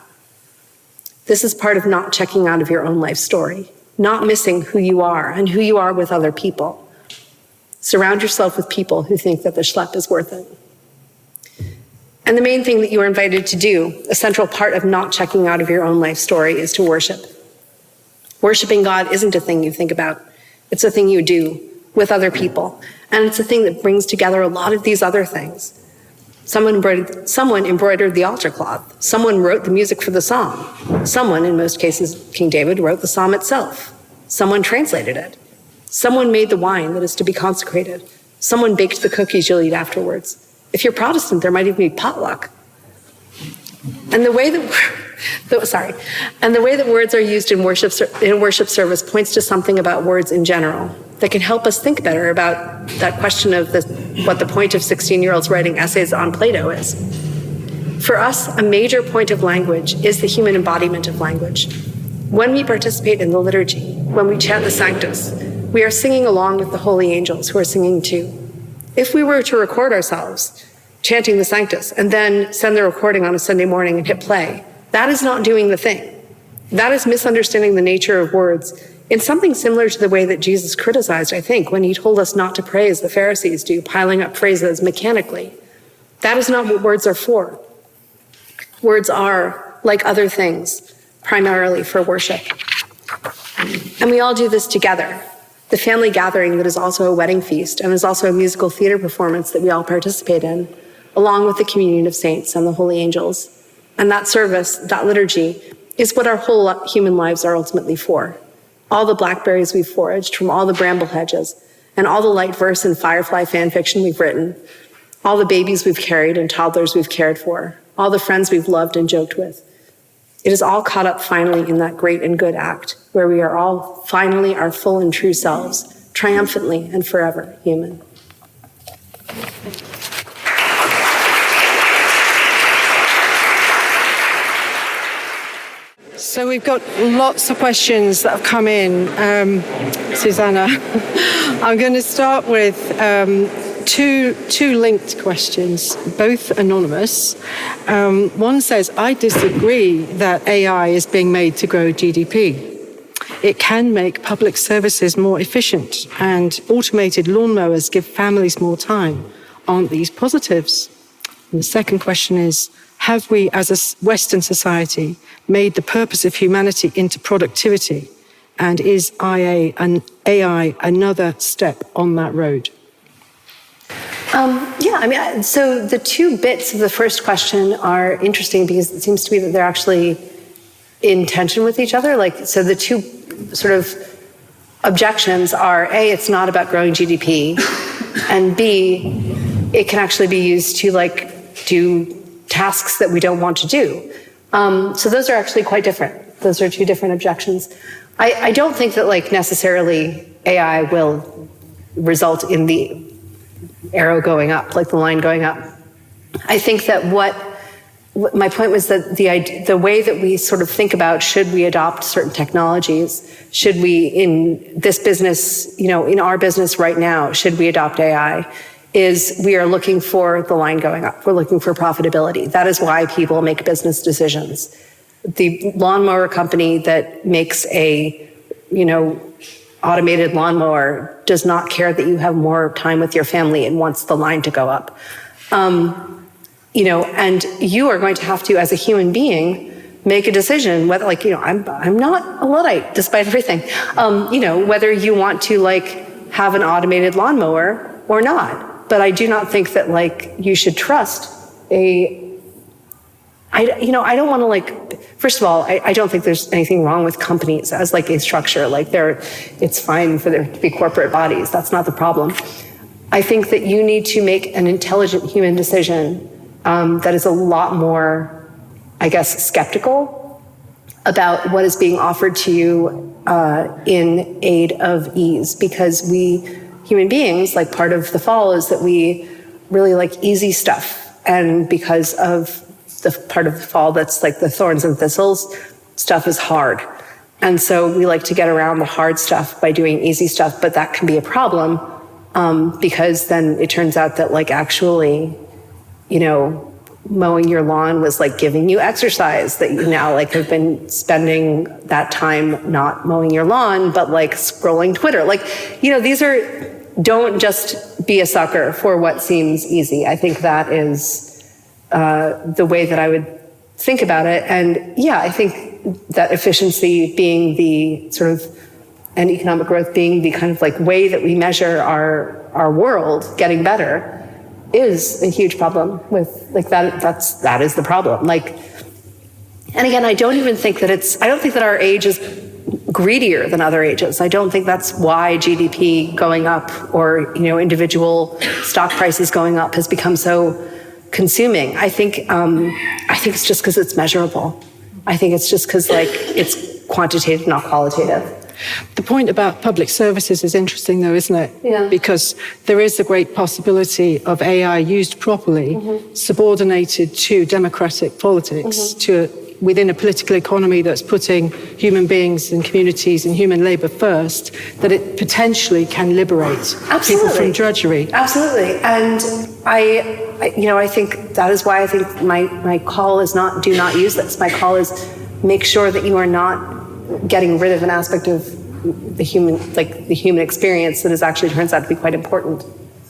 This is part of not checking out of your own life story, not missing who you are and who you are with other people. Surround yourself with people who think that the schlep is worth it. And the main thing that you are invited to do, a central part of not checking out of your own life story, is to worship. Worshiping God isn't a thing you think about. It's a thing you do with other people. And it's a thing that brings together a lot of these other things. Someone embroidered the altar cloth. Someone wrote the music for the psalm. Someone, in most cases King David, wrote the psalm itself. Someone translated it. Someone made the wine that is to be consecrated. Someone baked the cookies you'll eat afterwards. If you're Protestant, there might even be potluck. And the way that words are used in worship service points to something about words in general that can help us think better about that question of what the point of 16-year-olds writing essays on Plato is. For us, a major point of language is the human embodiment of language. When we participate in the liturgy, when we chant the Sanctus, we are singing along with the holy angels who are singing too. If we were to record ourselves chanting the Sanctus and then send the recording on a Sunday morning and hit play, that is not doing the thing. That is misunderstanding the nature of words in something similar to the way that Jesus criticized, I think, when he told us not to pray as the Pharisees do, piling up phrases mechanically. That is not what words are for. Words are, like other things, primarily for worship. And we all do this together. The family gathering that is also a wedding feast and is also a musical theater performance that we all participate in, along with the communion of saints and the holy angels. And that service, that liturgy, is what our whole human lives are ultimately for. All the blackberries we've foraged from all the bramble hedges, and all the light verse and firefly fan fiction we've written, all the babies we've carried and toddlers we've cared for, all the friends we've loved and joked with. It is all caught up finally in that great and good act, where we are all finally our full and true selves, triumphantly and forever human. So we've got lots of questions that have come in, Susannah. I'm going to start with two linked questions, both anonymous. One says, I disagree that AI is being made to grow GDP. It can make public services more efficient, and automated lawnmowers give families more time. Aren't these positives? And the second question is, have we as a Western society made the purpose of humanity into productivity? And is AI another step on that road? So the two bits of the first question are interesting because it seems to me that they're actually in tension with each other. So the two sort of objections are, A, it's not about growing GDP, and B, it can actually be used to do tasks that we don't want to do. So those are actually quite different. Those are two different objections. I don't think that necessarily AI will result in the arrow going up, like the line going up. I think that what my point was that the way that we sort of think about, should we adopt certain technologies? Should we, in this business, in our business right now, should we adopt AI? Is we are looking for the line going up. We're looking for profitability. That is why people make business decisions. The lawnmower company that makes a, automated lawnmower does not care that you have more time with your family and wants the line to go up. And you are going to have to, as a human being, make a decision whether, I'm not a Luddite, despite everything. Whether you want to have an automated lawnmower or not. But I do not think that you should trust I don't want to first of all, I don't think there's anything wrong with companies as a structure. It's fine for there to be corporate bodies. That's not the problem. I think that you need to make an intelligent human decision that is a lot more, skeptical about what is being offered to you in aid of ease. Because we, human beings, part of the fall is that we really like easy stuff. And because of the part of the fall that's the thorns and thistles, stuff is hard. And so we like to get around the hard stuff by doing easy stuff, but that can be a problem because then it turns out that actually, mowing your lawn was giving you exercise, that you now have been spending that time not mowing your lawn, but scrolling Twitter. These are, don't just be a sucker for what seems easy. I think that is the way that I would think about it. And yeah, I think that efficiency being the sort of, and economic growth being the kind of way that we measure our world getting better is a huge problem with that is the problem. And again, I don't think that our age is greedier than other ages. I don't think that's why GDP going up or, individual stock prices going up has become so consuming. I think it's just because it's measurable. I think it's just because like it's quantitative, not qualitative. The point about public services is interesting, though, isn't it? Yeah. Because there is a great possibility of AI used properly, subordinated to democratic politics, within a political economy that's putting human beings and communities and human labour first, that it potentially can liberate people from drudgery. Absolutely. And I think that is why I think my call is not do not use this. My call is make sure that you are not getting rid of an aspect of the human experience that is actually turns out to be quite important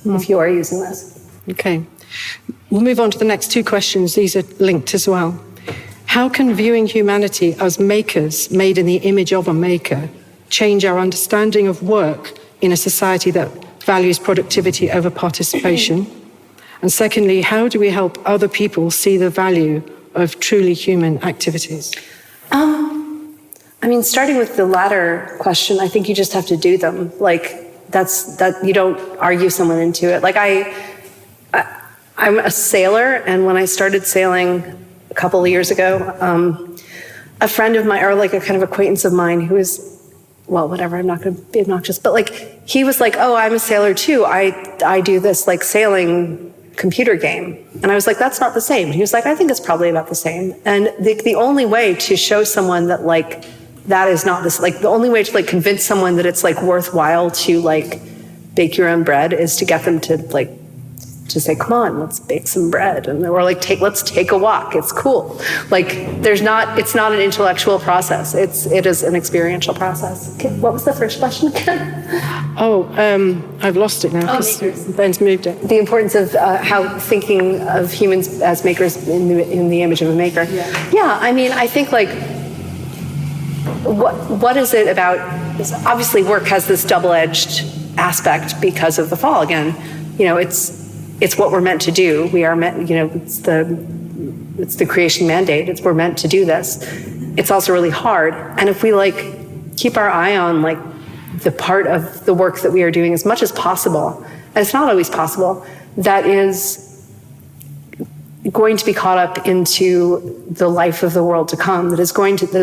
if you are using this. Okay. We'll move on to the next two questions. These are linked as well. How can viewing humanity as makers made in the image of a maker change our understanding of work in a society that values productivity over participation? And secondly, how do we help other people see the value of truly human activities? Starting with the latter question, I think you just have to do them. That you don't argue someone into it. I'm a sailor, and when I started sailing a couple of years ago, a friend of mine, or like a kind of acquaintance of mine who is, well, whatever, I'm not going to be obnoxious, but he was like, oh, I'm a sailor too. I do this sailing computer game. And I was like, that's not the same. He was like, I think it's probably about the same. And the only way to show someone that that is not this, the only way to convince someone that it's worthwhile to bake your own bread is to get them to say, come on, let's bake some bread. Or let's take a walk. It's cool. It's not an intellectual process. it is an experiential process. Okay, what was the first question again? I've lost it now because Ben's moved it. The importance of how thinking of humans as makers in the image of a maker. Yeah, I think what is it about? Obviously, work has this double-edged aspect because of the fall. Again, it's what we're meant to do. We are meant. It's the creation mandate. We're meant to do this. It's also really hard, and if we keep our eye on the part of the work that we are doing as much as possible, and it's not always possible, that is going to be caught up into the life of the world to come, that is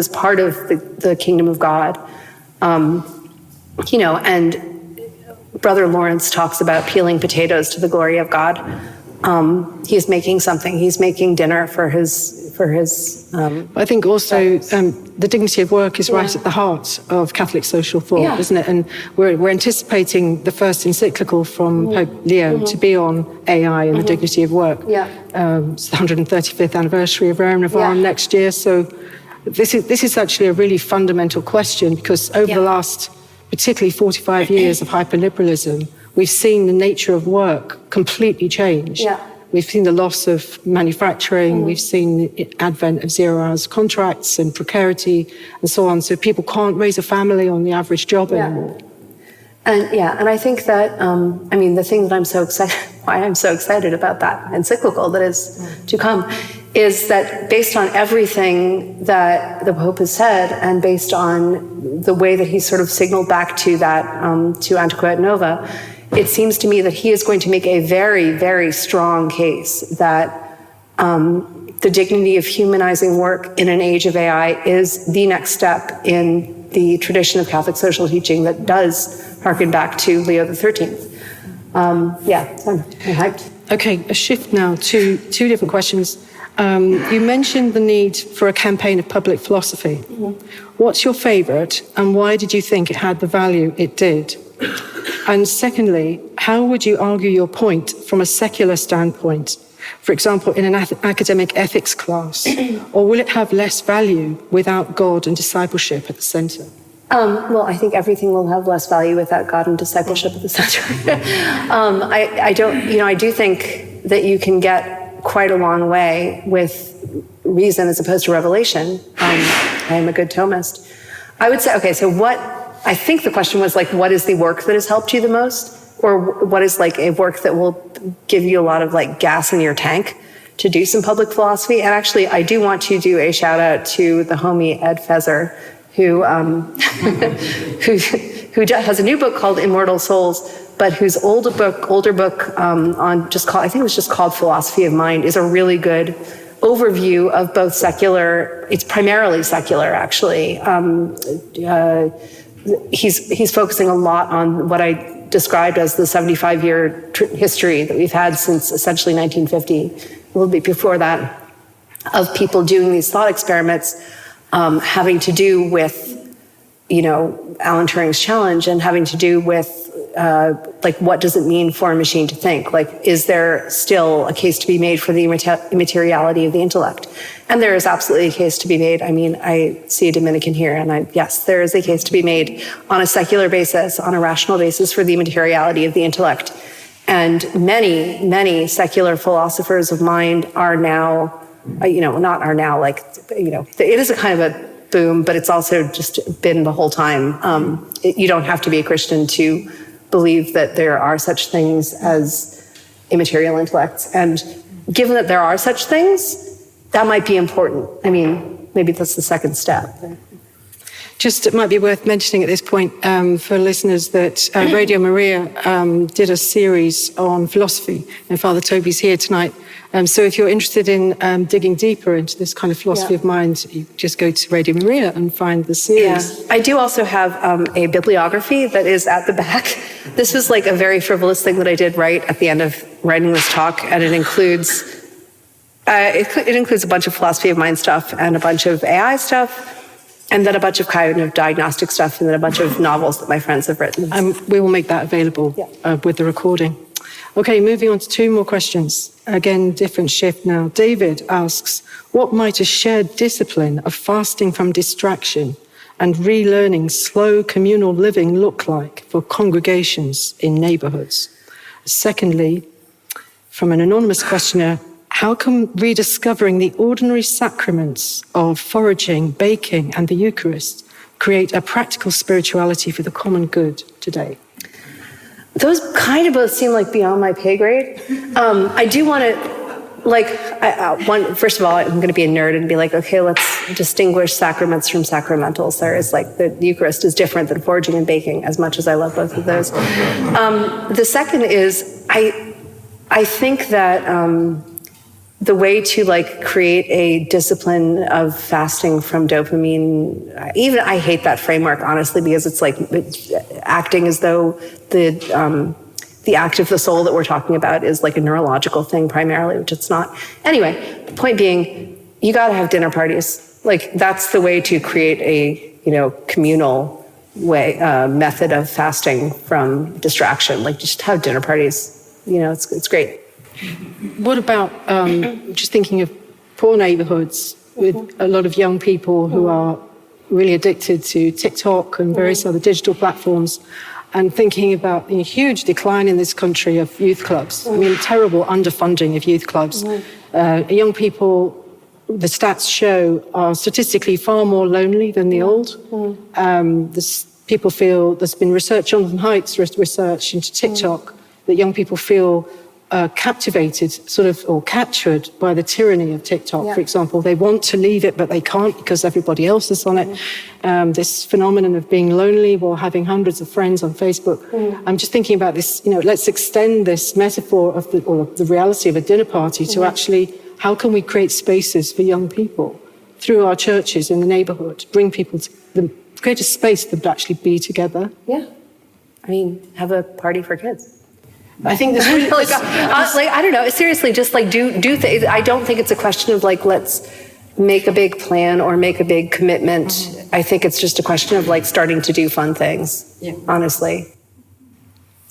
part of the kingdom of God. And Brother Lawrence talks about peeling potatoes to the glory of God. He's making something. He's making dinner for his. I think also the dignity of work is right at the heart of Catholic social thought, isn't it? And we're anticipating the first encyclical from Pope Leo to be on AI and the dignity of work. It's the 135th anniversary of Rerum Novarum next year. So this is actually a really fundamental question, because over the last, particularly 45 years of hyperliberalism, we've seen the nature of work completely change. We've seen the loss of manufacturing, we've seen the advent of zero-hours contracts and precarity and so on. So people can't raise a family on the average job anymore. And I think that, the thing that why I'm so excited about that encyclical that is to come, is that based on everything that the Pope has said, and based on the way that he's sort of signaled back to that, to Antiqua et Nova, it seems to me that he is going to make a very, very strong case that the dignity of humanizing work in an age of AI is the next step in the tradition of Catholic social teaching that does harken back to Leo XIII. So I'm hyped. Okay, a shift now to two different questions. You mentioned the need for a campaign of public philosophy. What's your favourite, and why did you think it had the value it did? And secondly, how would you argue your point from a secular standpoint? For example, in an academic ethics class, or will it have less value without God and discipleship at the centre? Well, I think everything will have less value without God and discipleship at the center. I do think that you can get quite a long way with reason as opposed to revelation. I am a good Thomist. I would say, I think the question was what is the work that has helped you the most? Or what is a work that will give you a lot of gas in your tank to do some public philosophy? And actually, I do want to do a shout out to the homie Ed Fezer, who has a new book called Immortal Souls, but whose older book on just called, I think it was just called Philosophy of Mind, is a really good overview of both secular, it's primarily secular actually. He's focusing a lot on what I described as the 75-year history that we've had since essentially 1950, a little bit before that, of people doing these thought experiments having to do with, Alan Turing's challenge and having to do with what does it mean for a machine to think? Is there still a case to be made for the immateriality of the intellect? And there is absolutely a case to be made. I mean, I see a Dominican here, and yes, there is a case to be made on a secular basis, on a rational basis for the immateriality of the intellect. And many, many secular philosophers of mind are now, it is a kind of a boom, but it's also just been the whole time. You don't have to be a Christian to believe that there are such things as immaterial intellects. And given that there are such things, that might be important. I mean, maybe that's the second step. Just, it might be worth mentioning at this point for listeners that Radio Maria did a series on philosophy, and Father Toby's here tonight. So if you're interested in digging deeper into this kind of philosophy of mind, you just go to Radio Maria and find the series. Yeah. I do also have a bibliography that is at the back. This was like a very frivolous thing that I did right at the end of writing this talk, and it includes a bunch of philosophy of mind stuff and a bunch of AI stuff, and then a bunch of kind of diagnostic stuff, and then a bunch of novels that my friends have written. We will make that available with the recording. Okay, moving on to two more questions. Again, different shift now. David asks, what might a shared discipline of fasting from distraction and relearning slow communal living look like for congregations in neighborhoods? Secondly, from an anonymous questioner, how can rediscovering the ordinary sacraments of foraging, baking, and the Eucharist create a practical spirituality for the common good today? Those kind of both seem like beyond my pay grade. I do want to, first of all, I'm going to be a nerd and be like, okay, let's distinguish sacraments from sacramentals. There is the Eucharist is different than foraging and baking, as much as I love both of those. The second is, I think that the way to create a discipline of fasting from dopamine, even I hate that framework, honestly, because it's acting as though the act of the soul that we're talking about is a neurological thing primarily, which it's not. Anyway, the point being, you got to have dinner parties. That's the way to create a communal way method of fasting from distraction. Just have dinner parties. It's great. What about just thinking of poor neighborhoods with a lot of young people who are really addicted to TikTok and various other digital platforms, and thinking about the huge decline in this country of youth clubs. I mean, terrible underfunding of youth clubs. Young people, the stats show, are statistically far more lonely than the old. People feel, there's been research, Jonathan Haidt's research into TikTok, that young people feel captivated, or captured by the tyranny of TikTok, for example. They want to leave it, but they can't because everybody else is on it. This phenomenon of being lonely while having hundreds of friends on Facebook. I'm just thinking about this, let's extend this metaphor of the reality of a dinner party to actually, how can we create spaces for young people through our churches in the neighborhood, bring people to create a space that would actually be together? Yeah. I mean, have a party for kids. I think this really, I don't know. Seriously, just do things. I don't think it's a question of let's make a big plan or make a big commitment. I think it's just a question of starting to do fun things. Yeah. Honestly.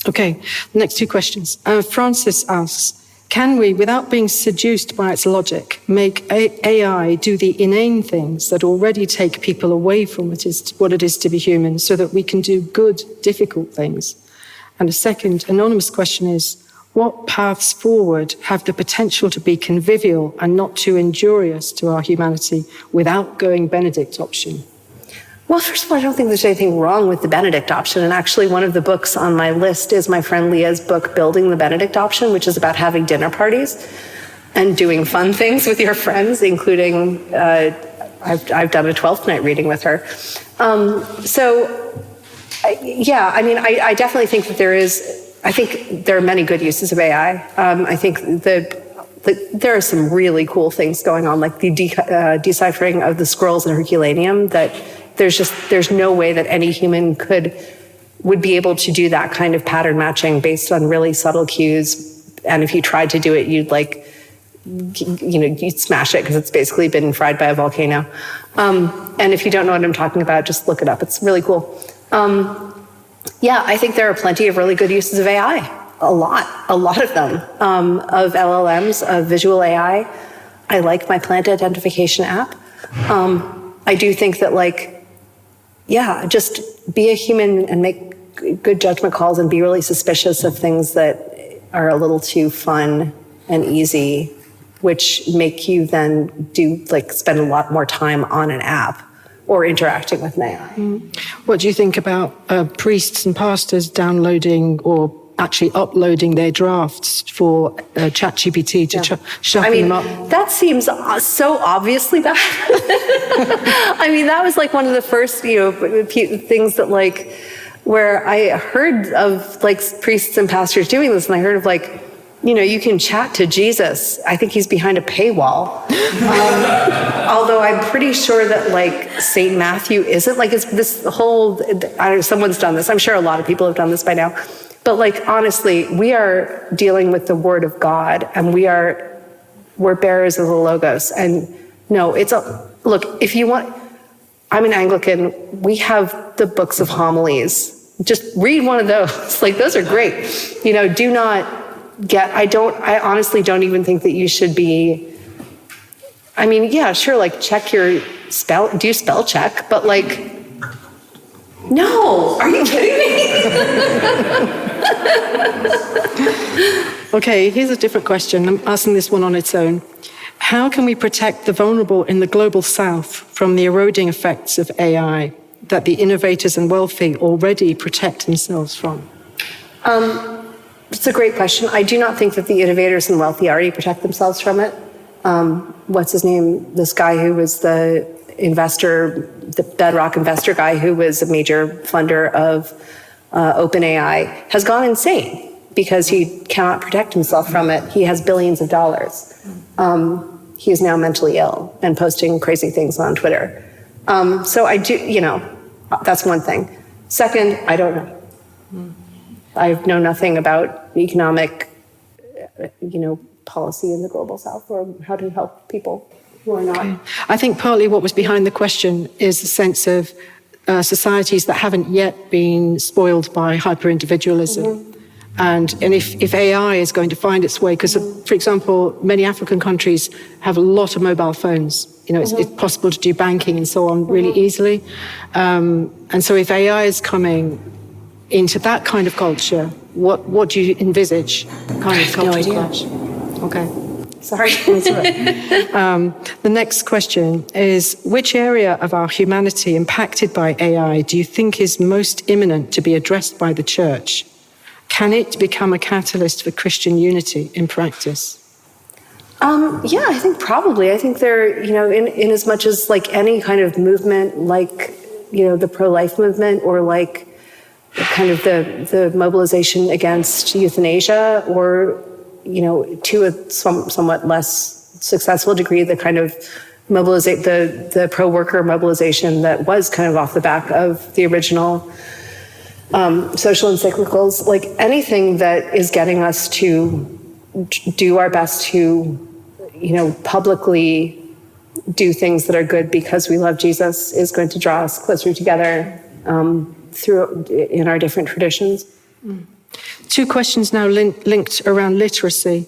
Okay. The next two questions. Francis asks, can we, without being seduced by its logic, make AI do the inane things that already take people away from what it is to be human, so that we can do good, difficult things? And a second anonymous question is, what paths forward have the potential to be convivial and not too injurious to our humanity without going Benedict option? Well, first of all, I don't think there's anything wrong with the Benedict option. And actually, one of the books on my list is my friend Leah's book, Building the Benedict Option, which is about having dinner parties and doing fun things with your friends, including, I've done a 12th night reading with her. I definitely think that there is I think there are many good uses of AI. I think there are some really cool things going on, like the deciphering of the scrolls in Herculaneum, that there's no way that any human would be able to do that kind of pattern matching based on really subtle cues. And if you tried to do it, you'd you'd smash it because it's basically been fried by a volcano. And if you don't know what I'm talking about, just look it up. It's really cool. I think there are plenty of really good uses of AI. A lot of them, of LLMs, of visual AI. I like my plant identification app. I do think that just be a human and make good judgment calls and be really suspicious of things that are a little too fun and easy, which make you then spend a lot more time on an app or interacting with an AI. What do you think about priests and pastors downloading or actually uploading their drafts for ChatGPT to sharpen them up? That seems so obviously bad. That was one of the first, things that where I heard of priests and pastors doing this, and I heard of you can chat to Jesus. I think he's behind a paywall. Although I'm pretty sure that St. Matthew isn't. It's this whole, someone's done this. I'm sure a lot of people have done this by now. But honestly, we are dealing with the word of God, and we're bearers of the Logos. And no, look, if you want, I'm an Anglican, we have the books of homilies. Just read one of those. Those are great. I honestly don't even think that you should be, sure, check your do spell check, but no, are you kidding me? Okay, here's a different question. I'm asking this one on its own. How can we protect the vulnerable in the global south from the eroding effects of AI that the innovators and wealthy already protect themselves from? It's a great question. I do not think that the innovators and wealthy already protect themselves from it. What's his name? This guy who was the investor, the bedrock investor guy who was a major funder of OpenAI, has gone insane because he cannot protect himself from it. He has billions of dollars. He is now mentally ill and posting crazy things on Twitter. So I do, that's one thing. Second, I don't know. I know nothing about economic, policy in the global south or how to help people who are not. Okay. I think partly what was behind the question is the sense of societies that haven't yet been spoiled by hyper-individualism. Mm-hmm. And if AI is going to find its way, because, for example, many African countries have a lot of mobile phones. It's possible to do banking and so on really easily. And so if AI is coming into that kind of culture, what do you envisage kind of culture clash? Okay. Sorry. The next question is, which area of our humanity impacted by AI do you think is most imminent to be addressed by the church? Can it become a catalyst for Christian unity in practice? I think probably. I think there, in as much as any kind of movement, the pro-life movement, or kind of the mobilization against euthanasia, or to a somewhat less successful degree, the kind of the pro-worker mobilization that was kind of off the back of the original social encyclicals, anything that is getting us to do our best to, publicly do things that are good because we love Jesus is going to draw us closer together in our different traditions. Two questions now linked around literacy.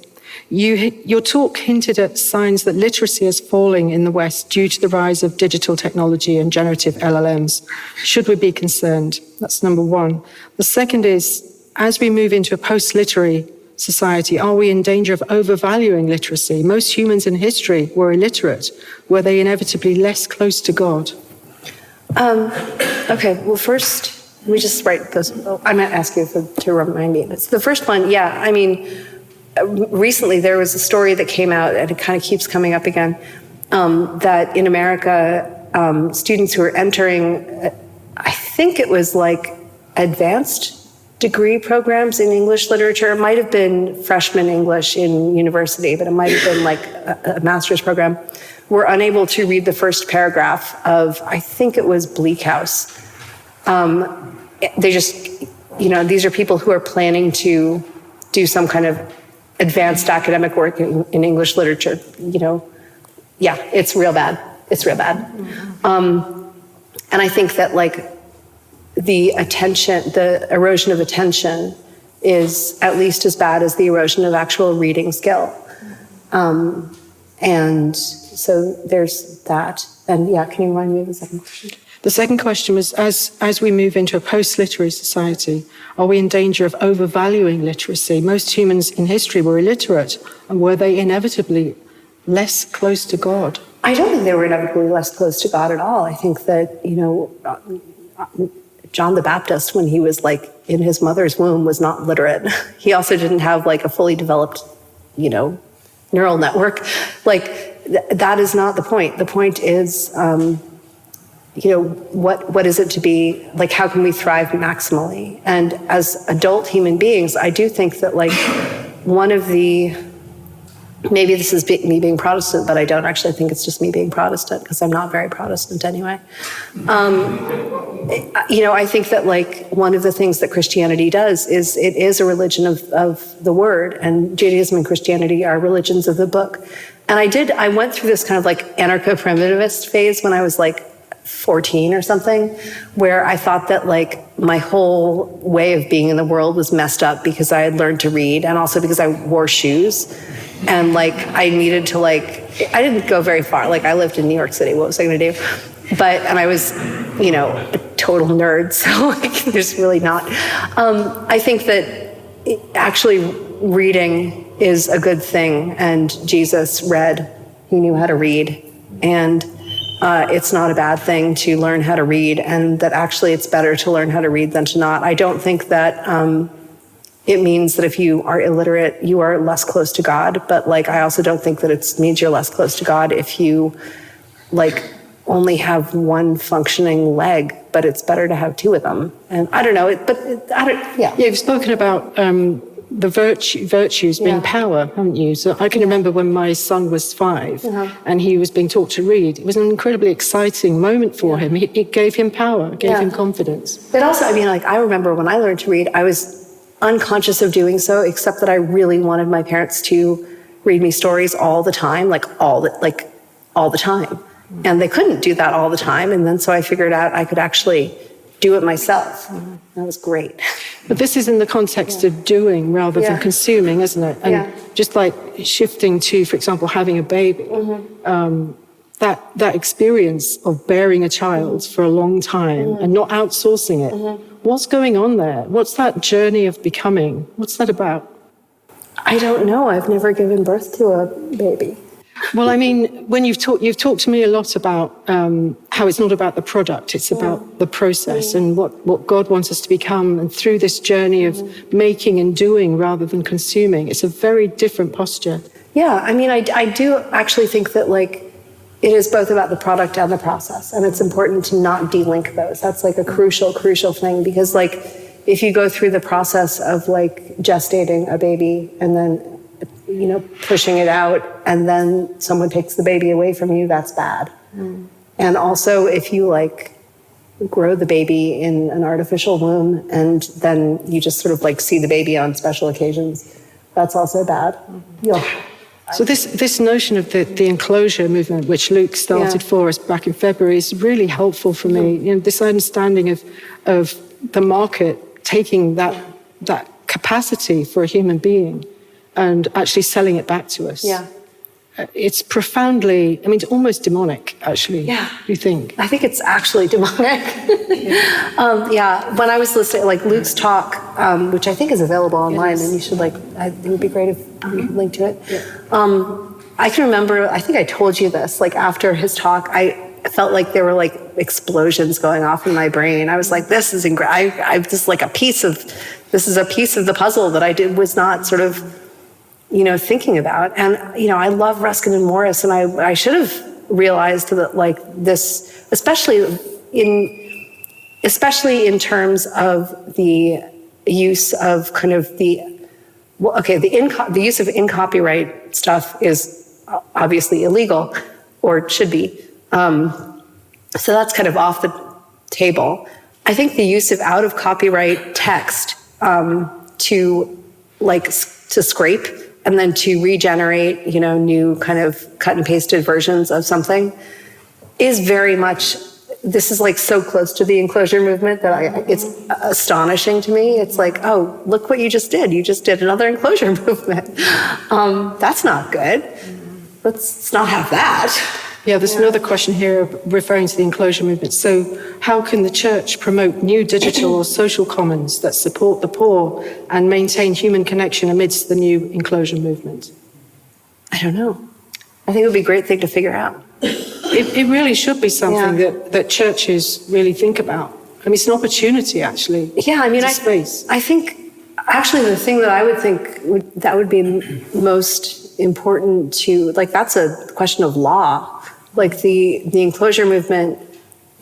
Your talk hinted at signs that literacy is falling in the West due to the rise of digital technology and generative LLMs. Should we be concerned? That's number one. The second is, as we move into a post-literary society, are we in danger of overvaluing literacy? Most humans in history were illiterate. Were they inevitably less close to God? Okay, well, first, let me just write those. I might ask you to remind me. It's the first one, recently there was a story that came out, and it kind of keeps coming up again, that in America, students who are entering, I think it was advanced degree programs in English literature. It might have been freshman English in university, but it might have been like a master's program, were unable to read the first paragraph of, I think it was Bleak House. They just, these are people who are planning to do some kind of advanced academic work in English literature. Yeah, it's real bad. It's real bad. And I think that like the erosion of attention is at least as bad as the erosion of actual reading skill. And so there's that. And yeah, can you remind me of the second question? The second question was, as we move into a post-literary society, are we in danger of overvaluing literacy? Most humans in history were illiterate, and were they inevitably less close to God? I don't think they were inevitably less close to God at all. I think that, John the Baptist, when he was like in his mother's womb, was not literate. He also didn't have like a fully developed, neural network. Like that is not the point. The point is, what is it to be like? How can we thrive maximally? And as adult human beings, I do think that like one of the, maybe this is me being Protestant, but I don't actually think it's just me being Protestant because I'm not very Protestant anyway. I think that like one of the things that Christianity does is it is a religion of the word, and Judaism and Christianity are religions of the book. And I went through this kind of like anarcho-primitivist phase when I was like 14 or something, where I thought that like my whole way of being in the world was messed up because I had learned to read, and also because I wore shoes. And like, I needed to I didn't go very far. Like I lived in New York City. What was I going to do? And I was, a total nerd. So like, there's really not. I think that actually reading is a good thing. And Jesus read, he knew how to read. And it's not a bad thing to learn how to read. And that actually it's better to learn how to read than to not. I don't think that, it means that if you are illiterate, you are less close to God. But like, I also don't think that it means you're less close to God if you like only have one functioning leg, but it's better to have two of them. And I don't know, yeah. You've spoken about the virtues being power, haven't you? So I can remember when my son was 5 and he was being taught to read. It was an incredibly exciting moment for him. It gave him power, it gave him confidence. But also, I remember when I learned to read, I was unconscious of doing so, except that I really wanted my parents to read me stories all the time, all the time. And they couldn't do that all the time. And then so I figured out I could actually do it myself. That was great. But this is in the context of doing rather than consuming, isn't it? And just like shifting to, for example, having a baby, that experience of bearing a child for a long time and not outsourcing it. What's going on there? What's that journey of becoming? What's that about? I don't know. I've never given birth to a baby. Well, when you've talked to me a lot about how it's not about the product, it's about the process and what God wants us to become. And through this journey of making and doing rather than consuming, it's a very different posture. Yeah, I do actually think that it is both about the product and the process. And it's important to not de-link those. That's like a crucial thing, because if you go through the process of gestating a baby and then pushing it out, and then someone takes the baby away from you, that's bad. And also, if you grow the baby in an artificial womb and then you just sort of see the baby on special occasions, that's also bad. So this notion of the enclosure movement, which Luke started for us back in February, is really helpful for me. This understanding of the market taking that capacity for a human being and actually selling it back to us. Yeah. It's profoundly, it's almost demonic, actually. Yeah. Do you think? I think it's actually demonic. When I was listening, Luke's talk, which I think is available online, and you should I think it would be great if you could link to it. Yeah. I can remember, I think I told you this, after his talk, I felt like there were explosions going off in my brain. I was like, this is this is a piece of the puzzle that I was not sort of thinking about. And, I love Ruskin and Morris, and I should have realized that this, especially in terms of the use of kind of the use of in-copyright stuff is obviously illegal, or should be. So that's kind of off the table. I think the use of out-of-copyright text to scrape and then to regenerate, new kind of cut and pasted versions of something is very much, this is like so close to the enclosure movement that it's astonishing to me. It's like, oh, look what you just did. You just did another enclosure movement. That's not good. Let's not have that. Yeah, there's another question here referring to the enclosure movement. So how can the church promote new digital or social commons that support the poor and maintain human connection amidst the new enclosure movement? I don't know. I think it would be a great thing to figure out. It really should be something that churches really think about. I mean, it's an opportunity, actually. Yeah, I mean, I think, actually, the thing that I would think that would be most important to, that's a question of law. Like the enclosure movement,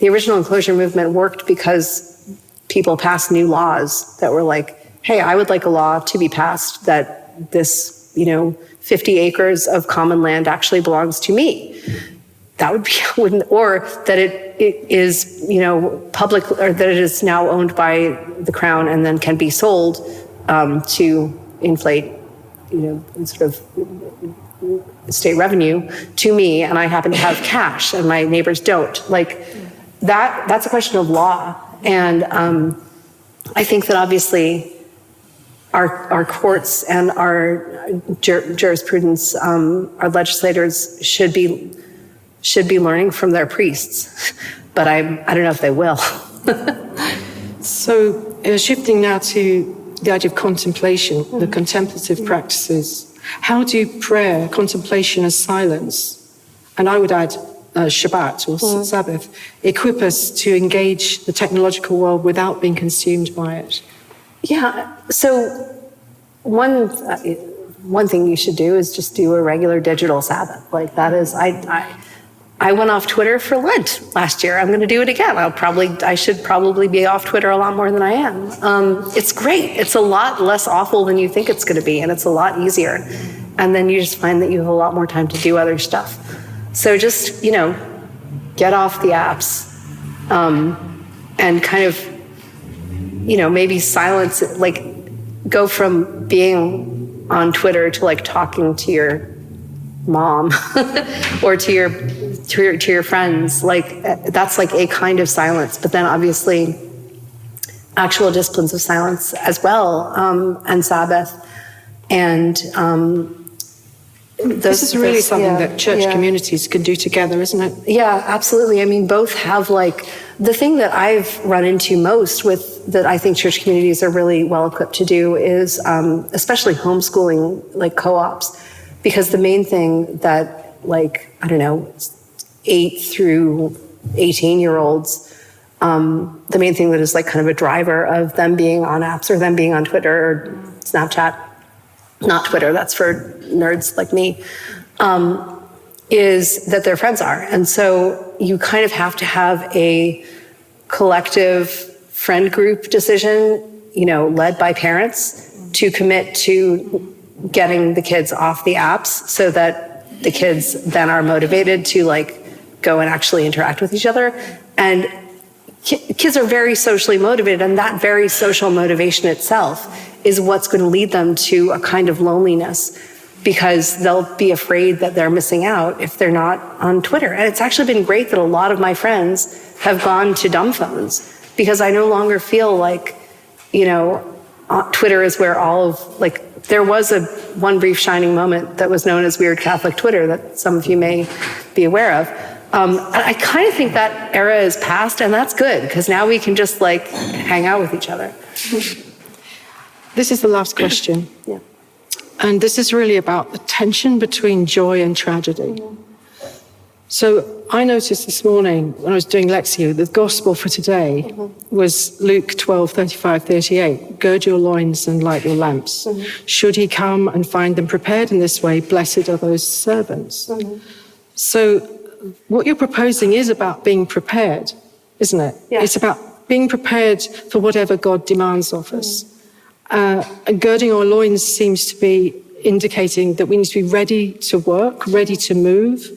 the original enclosure movement worked because people passed new laws that were like, hey, I would like a law to be passed that this, 50 acres of common land actually belongs to me. That would be, or that it is, public, or that it is now owned by the crown and then can be sold to inflate, sort of state revenue to me, and I happen to have cash and my neighbors don't. That's a question of law. And I think that obviously our courts and our jurisprudence, our legislators should be learning from their priests, but I don't know if they will. So shifting now to the idea of contemplation, the contemplative practices. How do prayer, contemplation, and silence, and I would add Shabbat or Sabbath, equip us to engage the technological world without being consumed by it? Yeah, so one thing you should do is just do a regular digital Sabbath. That is, I went off Twitter for Lent last year. I'm going to do it again. I should probably be off Twitter a lot more than I am. It's great. It's a lot less awful than you think it's going to be, and it's a lot easier. And then you just find that you have a lot more time to do other stuff. So just, get off the apps, and kind of, maybe silence it, go from being on Twitter to talking to your mom or to your friends. That's a kind of silence, but then obviously actual disciplines of silence as well, and Sabbath. And this is really something that church communities can do together, isn't it? Yeah, absolutely. I mean, both have the thing that I've run into most that I think church communities are really well equipped to do is especially homeschooling, co-ops. Because the main thing that 8 through 18-year-olds, the main thing that is kind of a driver of them being on apps or them being on Twitter or Snapchat, not Twitter, that's for nerds like me, is that their friends are. And so you kind of have to have a collective friend group decision, led by parents to commit to getting the kids off the apps so that the kids then are motivated to go and actually interact with each other. And kids are very socially motivated, and that very social motivation itself is what's going to lead them to a kind of loneliness, because they'll be afraid that they're missing out if they're not on Twitter. And it's actually been great that a lot of my friends have gone to dumb phones, because I no longer feel Twitter is where all of there was one brief shining moment that was known as Weird Catholic Twitter that some of you may be aware of. I kind of think that era is past, and that's good, because now we can just hang out with each other. This is the last question. Yeah. And this is really about the tension between joy and tragedy. So I noticed this morning when I was doing Lectio, the gospel for today was Luke 12:35-38. Gird your loins and light your lamps. Should he come and find them prepared in this way, blessed are those servants. So what you're proposing is about being prepared, isn't it? Yeah. It's about being prepared for whatever God demands of us. And girding our loins seems to be indicating that we need to be ready to work, ready to move.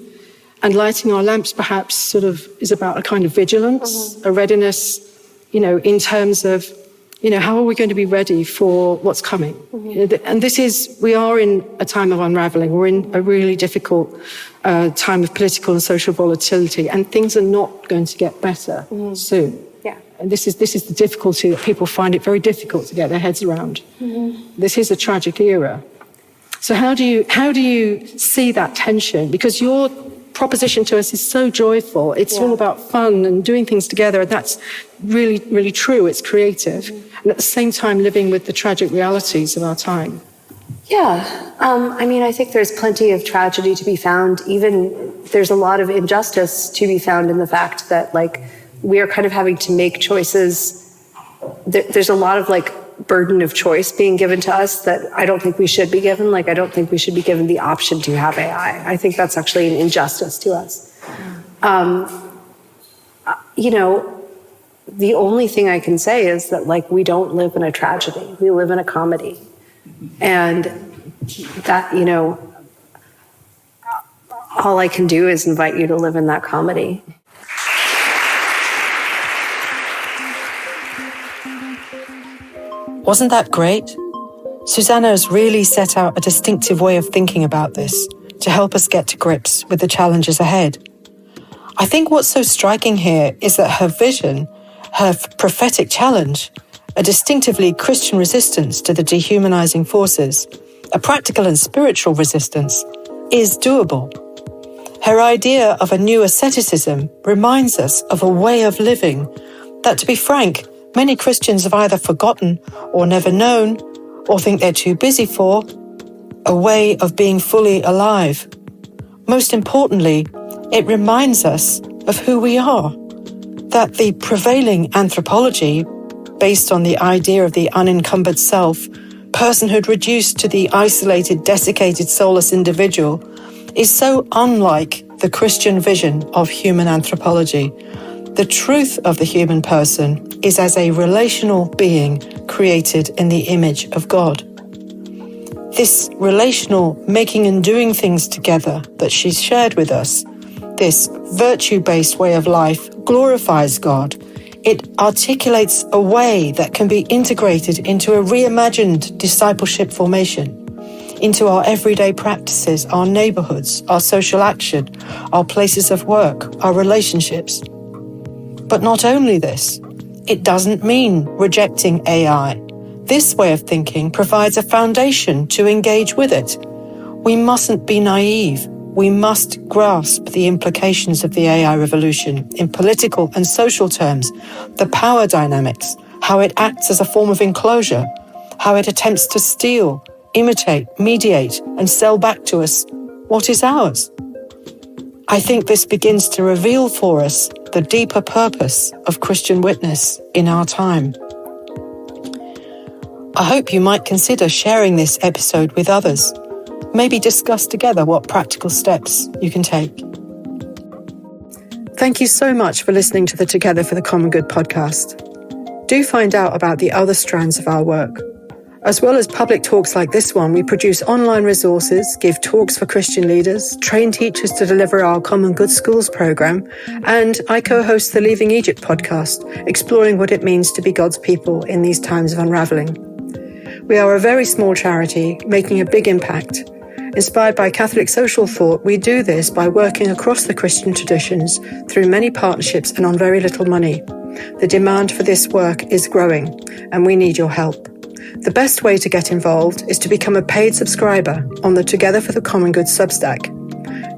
And lighting our lamps perhaps sort of is about a kind of vigilance, a readiness, in terms of, how are we going to be ready for what's coming? And we are in a time of unraveling. We're in a really difficult time of political and social volatility, and things are not going to get better soon. Yeah. And this is the difficulty that people find it very difficult to get their heads around. This is a tragic era. So how do you see that tension? Because your proposition to us is so joyful. It's all about fun and doing things together. And that's really, really true. It's creative. And at the same time, living with the tragic realities of our time. Yeah. I think there's plenty of tragedy to be found. Even there's a lot of injustice to be found in the fact that, we are kind of having to make choices. There's a lot of, burden of choice being given to us that I don't think we should be given. I don't think we should be given the option to have AI. I think that's actually an injustice to us. The only thing I can say is that, we don't live in a tragedy. We live in a comedy. And that, all I can do is invite you to live in that comedy. Wasn't that great? Susannah has really set out a distinctive way of thinking about this to help us get to grips with the challenges ahead. I think what's so striking here is that her vision, her prophetic challenge, a distinctively Christian resistance to the dehumanizing forces, a practical and spiritual resistance, is doable. Her idea of a new asceticism reminds us of a way of living that, to be frank, many Christians have either forgotten or never known or think they're too busy for, a way of being fully alive. Most importantly, it reminds us of who we are, that the prevailing anthropology, based on the idea of the unencumbered self, personhood reduced to the isolated, desiccated, soulless individual, is so unlike the Christian vision of human anthropology. The truth of the human person is as a relational being created in the image of God. This relational making and doing things together that she's shared with us, this virtue-based way of life, glorifies God. It articulates a way that can be integrated into a reimagined discipleship formation, into our everyday practices, our neighborhoods, our social action, our places of work, our relationships. But not only this, it doesn't mean rejecting AI. This way of thinking provides a foundation to engage with it. We mustn't be naive. We must grasp the implications of the AI revolution in political and social terms, the power dynamics, how it acts as a form of enclosure, how it attempts to steal, imitate, mediate, and sell back to us what is ours. I think this begins to reveal for us the deeper purpose of Christian witness in our time. I hope you might consider sharing this episode with others. Maybe discuss together what practical steps you can take. Thank you so much for listening to the Together for the Common Good podcast. Do find out about the other strands of our work. As well as public talks like this one, we produce online resources, give talks for Christian leaders, train teachers to deliver our Common Good Schools program, and I co-host the Leaving Egypt podcast, exploring what it means to be God's people in these times of unraveling. We are a very small charity, making a big impact. Inspired by Catholic social thought, we do this by working across the Christian traditions through many partnerships and on very little money. The demand for this work is growing, and we need your help. The best way to get involved is to become a paid subscriber on the Together for the Common Good Substack.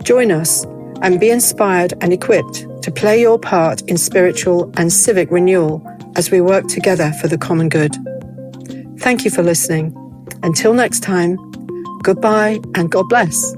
Join us and be inspired and equipped to play your part in spiritual and civic renewal as we work together for the common good. Thank you for listening. Until next time, goodbye and God bless.